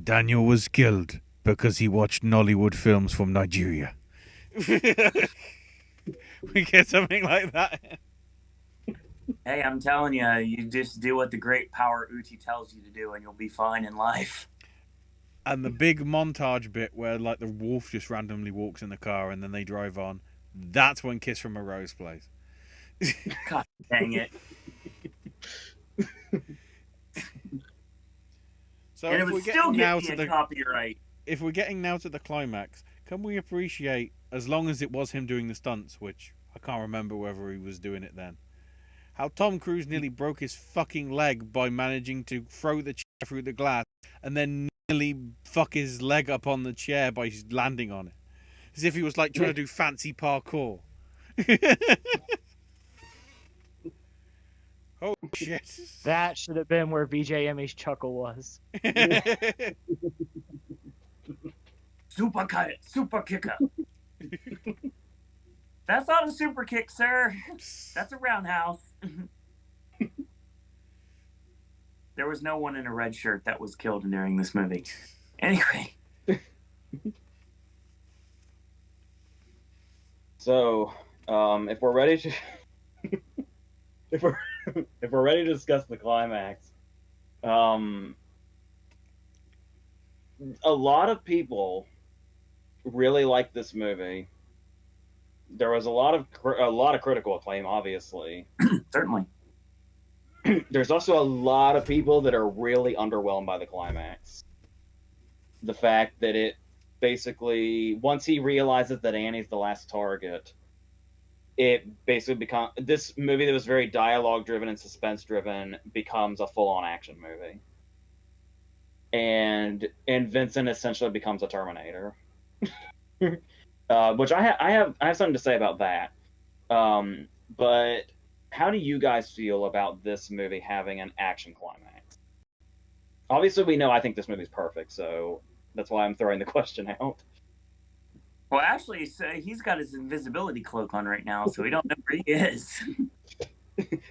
Daniel was killed because he watched Nollywood films from Nigeria. We get something like that. Hey, I'm telling you, you just do what the great power Uchi tells you to do, and you'll be fine in life. And the big montage bit where like the wolf just randomly walks in the car and then they drive on. That's when Kiss from a Rose plays. God dang it. So And it if we're would getting still now get to me a the copyright. if we're getting now to the climax, can we appreciate, as long as it was him doing the stunts, which I can't remember whether he was doing it then, how Tom Cruise nearly broke his fucking leg by managing to throw the chair through the glass and then nearly fuck his leg up on the chair by landing on it. As if he was like trying to do fancy parkour. Oh shit. That should have been where VJ Emmy's chuckle was. Super kicker. That's not a super kick, sir. That's a roundhouse. There was no one in a red shirt that was killed during this movie. Anyway. So, if we're ready to if we're ready to discuss the climax, a lot of people really like this movie. There was a lot of critical acclaim, obviously. Certainly. There's also a lot of people that are really underwhelmed by the climax. The fact that it basically, once he realizes that Annie's the last target, it basically becomes, this movie that was very dialogue driven and suspense driven becomes a full on action movie. And Vincent essentially becomes a Terminator. Which I have something to say about that. But how do you guys feel about this movie having an action climax? Obviously, we know I think this movie's perfect, so that's why I'm throwing the question out. Well, actually, so he's got his invisibility cloak on right now, so we don't know where he is.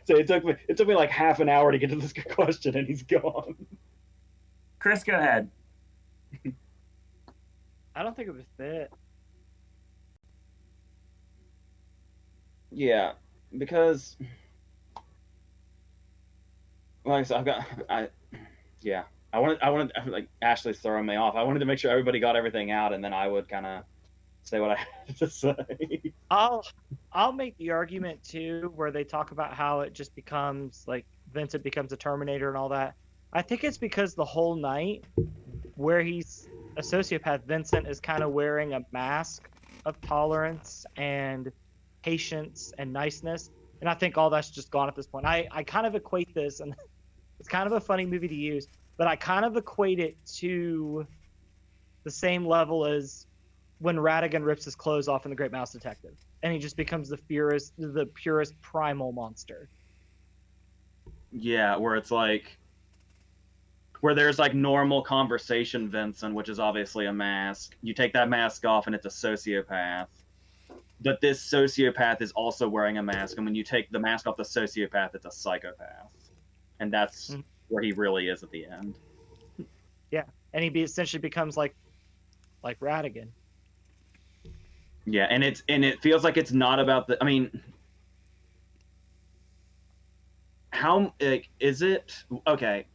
So it took me like half an hour to get to this question, and he's gone. Chris, go ahead. I don't think it would fit. Yeah, because like I said, I wanted like Ashley's throwing me off. I wanted to make sure everybody got everything out, and then I would kind of say what I had to say. I'll make the argument too, where they talk about how it just becomes like Vincent becomes a Terminator and all that. I think it's because the whole night, where he's a sociopath, Vincent is kind of wearing a mask of tolerance and patience and niceness, and I think all that's just gone at this point. I kind of equate this, and it's kind of a funny movie to use, but I kind of equate it to the same level as when Ratigan rips his clothes off in The Great Mouse Detective, and he just becomes the purest primal monster. Yeah, where it's like, where there's like normal conversation Vincent, which is obviously a mask. You take that mask off and it's a sociopath. But this sociopath is also wearing a mask, and when you take the mask off the sociopath, it's a psychopath. And that's where he really is at the end. Yeah, and he essentially becomes like Ratigan. Yeah, and it feels like it's not about the. I mean, how like, is it? Okay,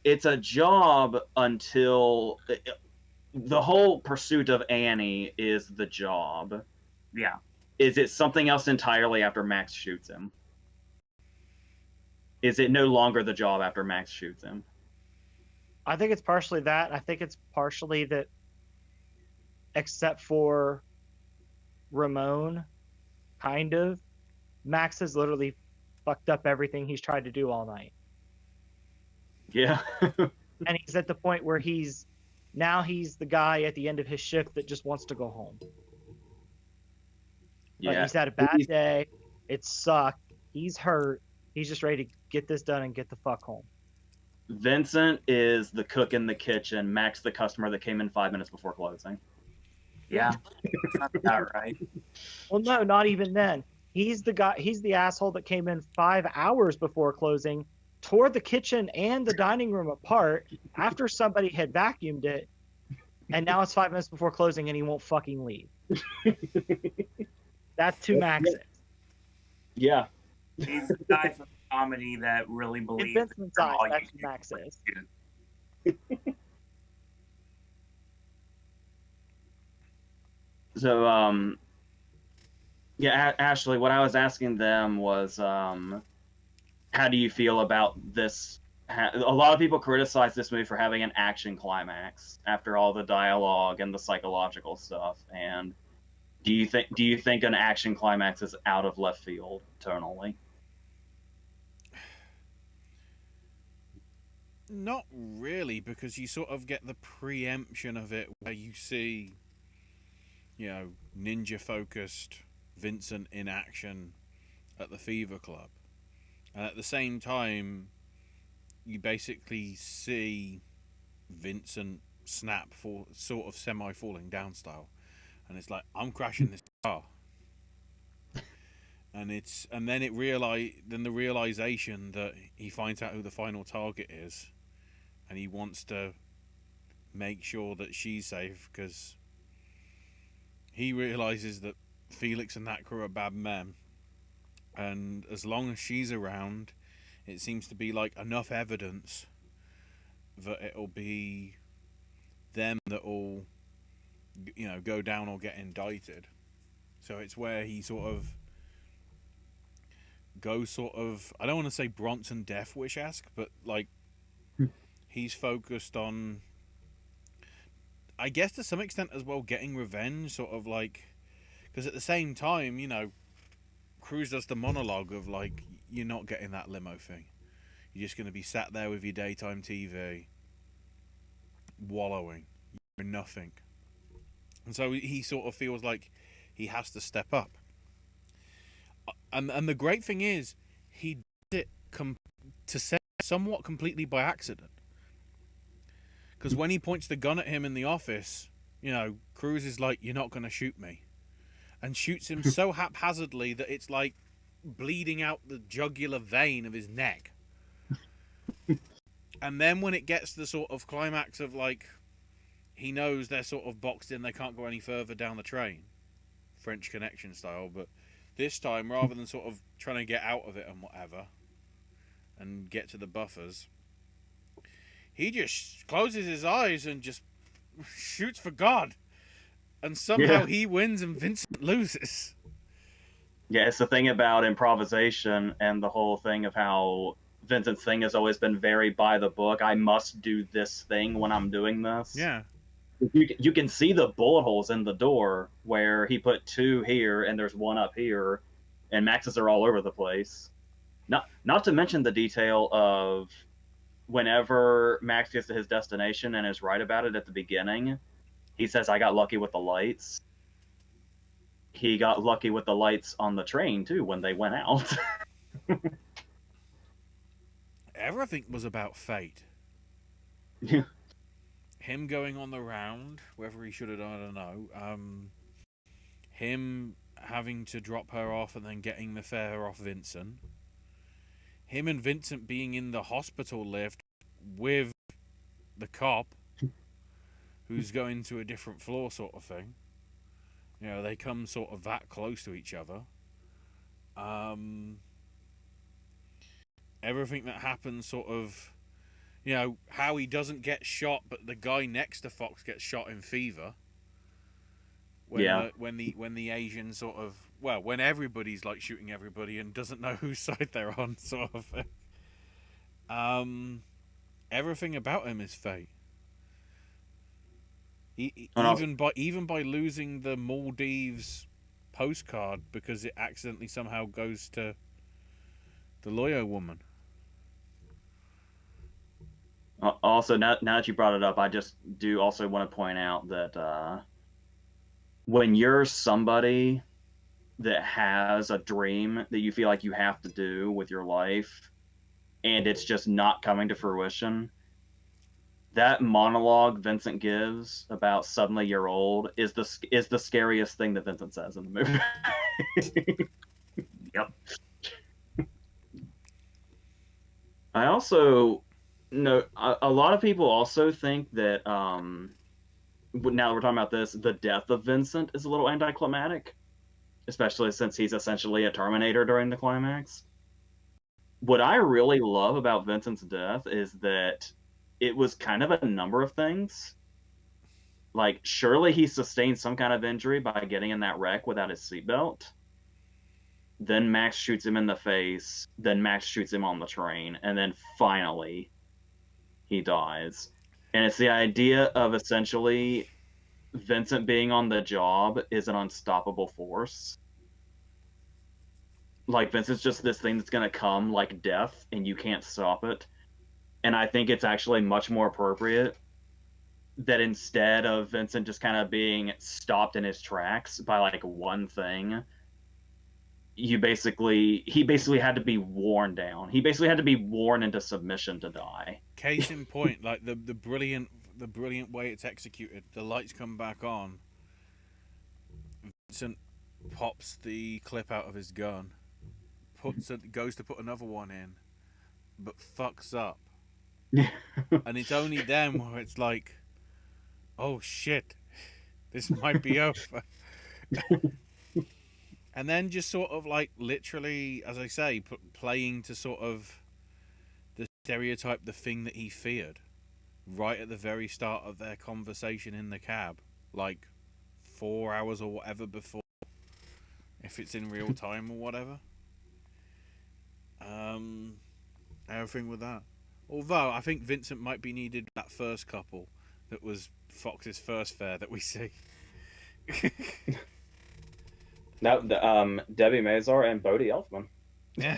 it's a job until the whole pursuit of Annie is the job. Yeah. Is it something else entirely after Max shoots him? Is it no longer the job after Max shoots him? I think it's partially that. I think it's partially that, except for Ramon, kind of, Max has literally fucked up everything he's tried to do all night. Yeah. And he's at the point where he's the guy at the end of his shift that just wants to go home. Yeah. Like, he's had a bad day. It sucked. He's hurt. He's just ready to get this done and get the fuck home. Vincent is the cook in the kitchen. Max, the customer that came in 5 minutes before closing. Yeah. That's about right. Well, no, not even then. He's the guy. He's the asshole that came in 5 hours before closing, tore the kitchen and the dining room apart after somebody had vacuumed it, and now it's 5 minutes before closing and he won't fucking leave. That's two Maxes. Yeah. He's the guy from comedy that really believes. In Vincent's eyes, that's who Max is. So, yeah, Ashley, what I was asking them was, how do you feel about this? A lot of people criticize this movie for having an action climax after all the dialogue and the psychological stuff. And do you think an action climax is out of left field tonally? Not really, because you sort of get the preemption of it where you see, ninja focused Vincent in action at the Fever Club. And at the same time, you basically see Vincent snap for sort of semi falling down style. And it's like, I'm crashing this car. And then the realization that he finds out who the final target is, and he wants to make sure that she's safe because he realizes that Felix and that crew are bad men, and as long as she's around, it seems to be like enough evidence that it'll be them that will, go down or get indicted. So it's where he sort of goes I don't want to say Bronson Death Wish-esque, but like he's focused on, I guess to some extent as well, getting revenge, sort of like, because at the same time, Cruz does the monologue of like, you're not getting that limo thing. You're just going to be sat there with your daytime TV, wallowing. You're nothing. And so he sort of feels like he has to step up. And the great thing is, he did it to say somewhat completely by accident. Because when he points the gun at him in the office, Cruz is like, you're not going to shoot me. And shoots him so haphazardly that it's like bleeding out the jugular vein of his neck. And then when it gets to the sort of climax of like, he knows they're sort of boxed in, they can't go any further down the train. French Connection style, but this time, rather than sort of trying to get out of it and whatever, and get to the buffers, he just closes his eyes and just shoots for God. And somehow he wins and Vincent loses. Yeah, it's the thing about improvisation and the whole thing of how Vincent's thing has always been very by the book. I must do this thing when I'm doing this. Yeah. You can see the bullet holes in the door where he put 2 here and there's 1 up here, and Max's are all over the place. Not to mention the detail of whenever Max gets to his destination and is right about it at the beginning, he says, I got lucky with the lights. He got lucky with the lights on the train, too, when they went out. Everything was about fate. Yeah. Him going on the round, whether he should have done, I don't know. Him having to drop her off and then getting the fare off Vincent. Him and Vincent being in the hospital lift with the cop who's going to a different floor sort of thing. They come sort of that close to each other. Everything that happens sort of, how he doesn't get shot, but the guy next to Fox gets shot in Fever. When the Asian sort of, when everybody's like shooting everybody and doesn't know whose side they're on, sort of thing. Everything about him is fate. Even by losing the Maldives postcard because it accidentally somehow goes to the lawyer woman. Also, now that you brought it up, I just do also want to point out that when you're somebody that has a dream that you feel like you have to do with your life, and it's just not coming to fruition, that monologue Vincent gives about suddenly you're old is the scariest thing that Vincent says in the movie. Yep. I also know a lot of people also think that now that we're talking about this, the death of Vincent is a little anticlimactic, especially since he's essentially a Terminator during the climax. What I really love about Vincent's death is that it was kind of a number of things. Like, surely he sustained some kind of injury by getting in that wreck without his seatbelt. Then Max shoots him in the face. Then Max shoots him on the train. And then finally, he dies. And it's the idea of essentially Vincent being on the job is an unstoppable force. Like, Vincent's just this thing that's going to come like death, and you can't stop it. And I think it's actually much more appropriate that instead of Vincent just kind of being stopped in his tracks by like one thing, he basically had to be worn down. He basically had to be worn into submission to die. Case in point, like the brilliant way it's executed. The lights come back on. Vincent pops the clip out of his gun, goes to put another one in, but fucks up. And it's only then where it's like, oh shit, this might be over. And then just sort of like literally, as I say, playing to sort of the stereotype, the thing that he feared, right at the very start of their conversation in the cab, like 4 hours or whatever before, if it's in real time or whatever. Everything with that. Although I think Vincent might be needed that first couple that was Fox's first fare that we see. No, Debbie Mazar and Bodie Elfman. Yeah.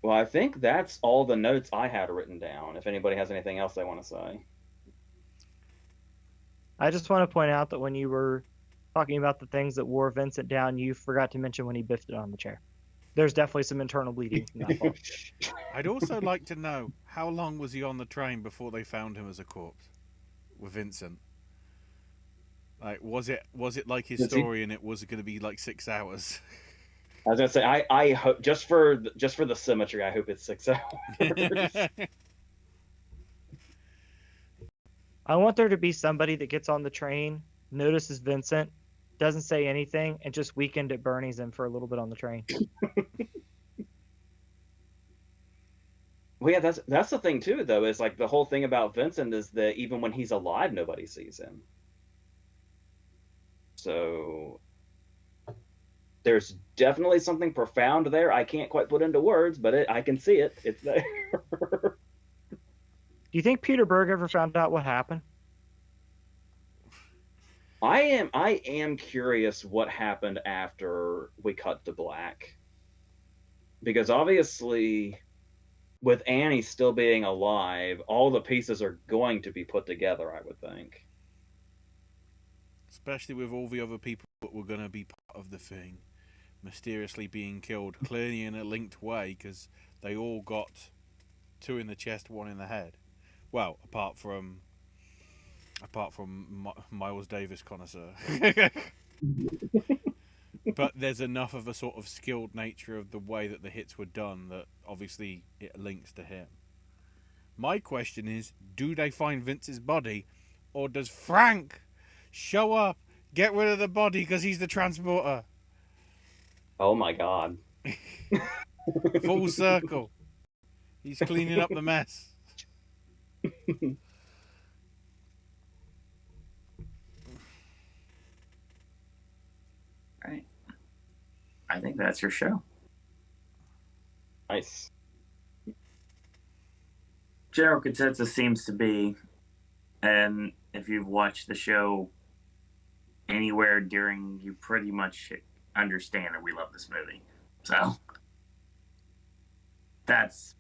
Well, I think that's all the notes I had written down. If anybody has anything else they want to say. I just want to point out that when you were talking about the things that wore Vincent down, you forgot to mention when he biffed it on the chair. There's definitely some internal bleeding from that fall. I'd also like to know, how long was he on the train before they found him as a corpse with Vincent? Like, was it like his story and it was going to be like 6 hours? I was gonna say, I hope just for the symmetry, I hope it's 6 hours. I want there to be somebody that gets on the train, notices Vincent, doesn't say anything, and just Weekend at Bernie's him for a little bit on the train. Well, yeah, that's the thing too, though, is like the whole thing about Vincent is that even when he's alive, nobody sees him. So there's definitely something profound there. I can't quite put into words, but I can see it. It's there. Do you think Peter Berg ever found out what happened? I am curious what happened after we cut to black. Because obviously, with Annie still being alive, all the pieces are going to be put together, I would think. Especially with all the other people that were going to be part of the thing mysteriously being killed, clearly in a linked way, because they all got 2 in the chest, 1 in the head. Well, apart from Miles Davis connoisseur. But there's enough of a sort of skilled nature of the way that the hits were done that obviously it links to him. My question is, do they find Vince's body, or does Frank show up, get rid of the body because he's the transporter? Oh my god. Full circle. He's cleaning up the mess. Right. I think that's your show. Nice. General consensus seems to be, and if you've watched the show anywhere during, you pretty much understand that we love this movie. So that's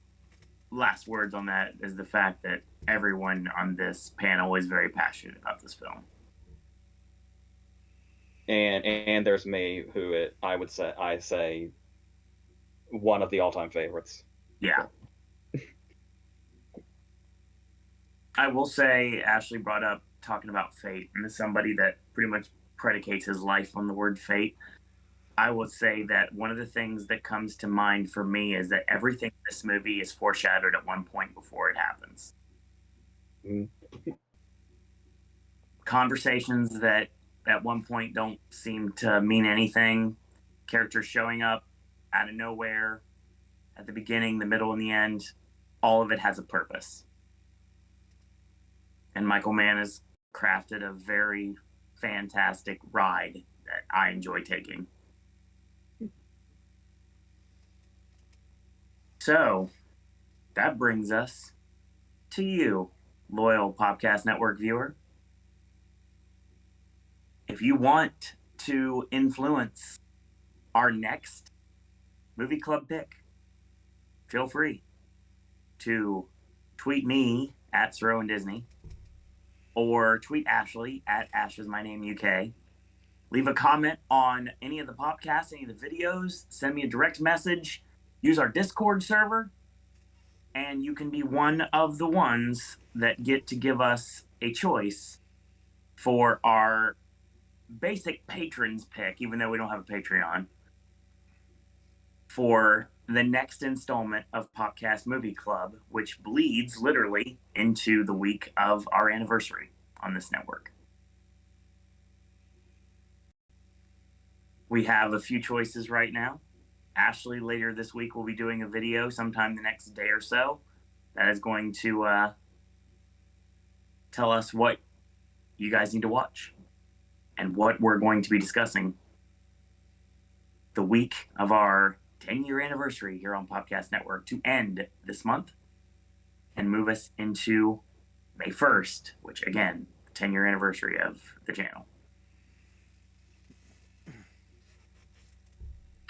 last words on that, is the fact that everyone on this panel is very passionate about this film. And there's me, who I say one of the all-time favorites. Yeah. I will say, Ashley brought up talking about fate, and as somebody that pretty much predicates his life on the word fate, I will say that one of the things that comes to mind for me is that everything in this movie is foreshadowed at one point before it happens. Conversations that at one point don't seem to mean anything, characters showing up out of nowhere at the beginning, the middle, and the end, all of it has a purpose. And Michael Mann has crafted a very fantastic ride that I enjoy taking. So that brings us to you, loyal Popcast Network viewer. If you want to influence our next movie club pick, feel free to tweet me at Sro and Disney, or tweet Ashley at AshIsMyNameUK. Leave a comment on any of the podcasts, any of the videos. Send me a direct message. Use our Discord server. And you can be one of the ones that get to give us a choice for our basic patrons pick, even though we don't have a Patreon, for the next installment of Popcast Movie Club, which bleeds literally into the week of our anniversary on this network. We have a few choices right now. Ashley later this week will be doing a video sometime the next day or so that is going to tell us what you guys need to watch and what we're going to be discussing the week of our 10-year anniversary here on Popcast Network to end this month and move us into May 1st, which again, 10-year anniversary of the channel.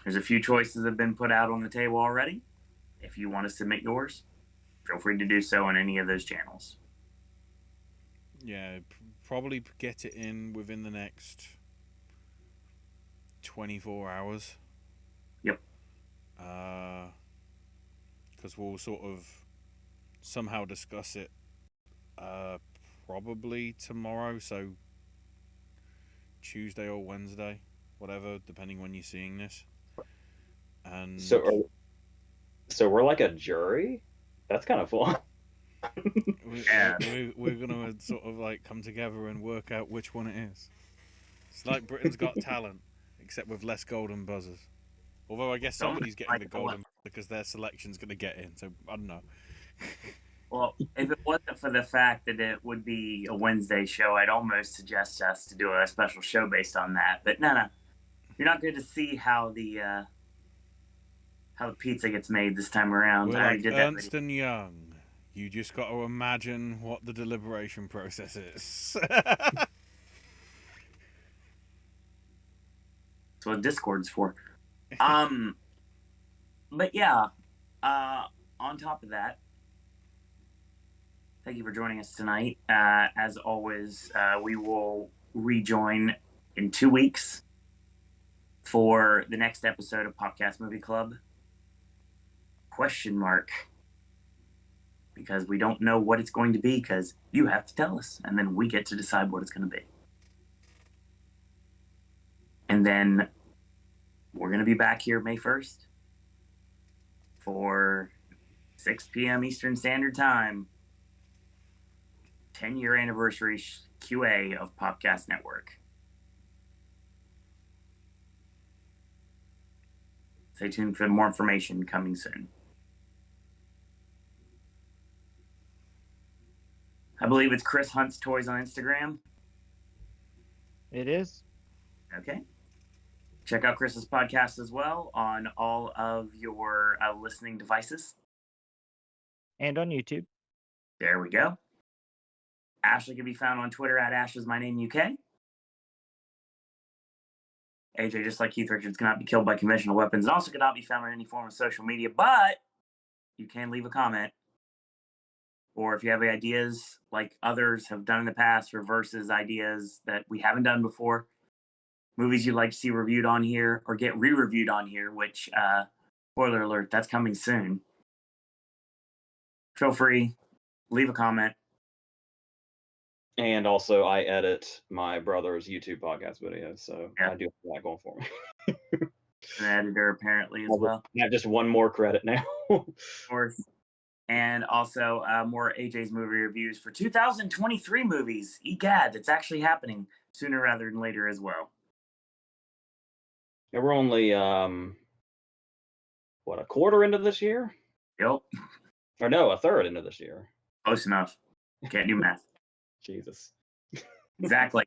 There's a few choices that have been put out on the table already. If you want to submit yours, feel free to do so on any of those channels. Yeah, probably get it in within the next 24 hours. Yep. Because we'll sort of somehow discuss it probably tomorrow, so Tuesday or Wednesday, whatever, depending when you're seeing this. And So we're like a jury? That's kind of fun. we're gonna sort of like come together and work out which one it is. It's like Britain's Got Talent, except with less golden buzzers. Although I guess somebody's getting the golden because their selection's gonna get in. So I don't know. Well, if it wasn't for the fact that it would be a Wednesday show, I'd almost suggest us to do a special show based on that. But no, you're not going to see how the pizza gets made this time around. We're I already like did that Ernst and Young. You just got to imagine what the deliberation process is. That's what Discord's for. But yeah, on top of that, thank you for joining us tonight. As always, we will rejoin in 2 weeks for the next episode of Popcast Movie Club. ? Because we don't know what it's going to be, because you have to tell us, and then we get to decide what it's going to be. And then we're going to be back here May 1st for 6 p.m. Eastern Standard Time. 10-year anniversary QA of Popcast Network. Stay tuned for more information coming soon. I believe it's Chris Hunt's Toys on Instagram. It is. Okay. Check out Chris's podcast as well on all of your listening devices. And on YouTube. There we go. Ashley can be found on Twitter at AshIsMyNameUK. AJ, just like Keith Richards, cannot be killed by conventional weapons and also cannot be found on any form of social media, but you can leave a comment. Or if you have ideas like others have done in the past for versus ideas that we haven't done before, movies you'd like to see reviewed on here or get re-reviewed on here, which, spoiler alert, that's coming soon. Feel free, leave a comment. And also, I edit my brother's YouTube podcast videos, so Yeah. I do have that going for me. An editor apparently as well. I have just one more credit now. Of course. And also more AJ's movie reviews for 2023 movies. Egad, it's actually happening sooner rather than later as well. And we're only, a quarter into this year? Yep. Or no, a third into this year. Close enough. Can't do math. Jesus. Exactly.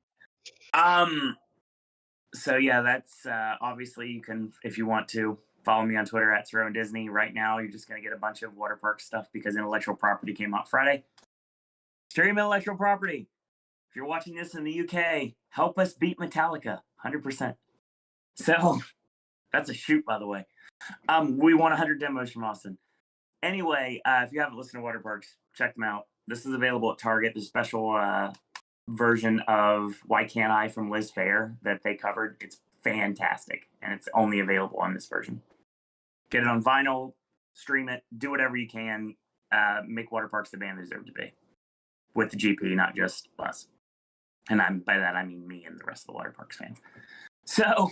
So yeah, that's obviously you can, if you want to, follow me on Twitter at Sro and Disney. Right now, you're just going to get a bunch of water park stuff because Intellectual Property came out Friday. Stream Intellectual Property. If you're watching this in the UK, help us beat Metallica, 100%. So that's a shoot, by the way. We won 100 demos from Austin. Anyway, if you haven't listened to Water Parks, check them out. This is available at Target. There's a special version of Why Can't I from Liz Phair that they covered. It's fantastic, and it's only available on this version. Get it on vinyl, stream it, do whatever you can. Make Water Parks the band they deserve to be. With the GP, not just us. And by that, I mean me and the rest of the Water Parks fans. So,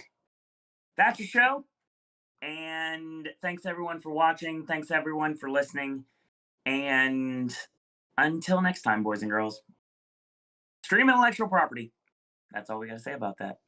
that's your show. And thanks everyone for watching. Thanks everyone for listening. And until next time, boys and girls, stream intellectual property. That's all we got to say about that.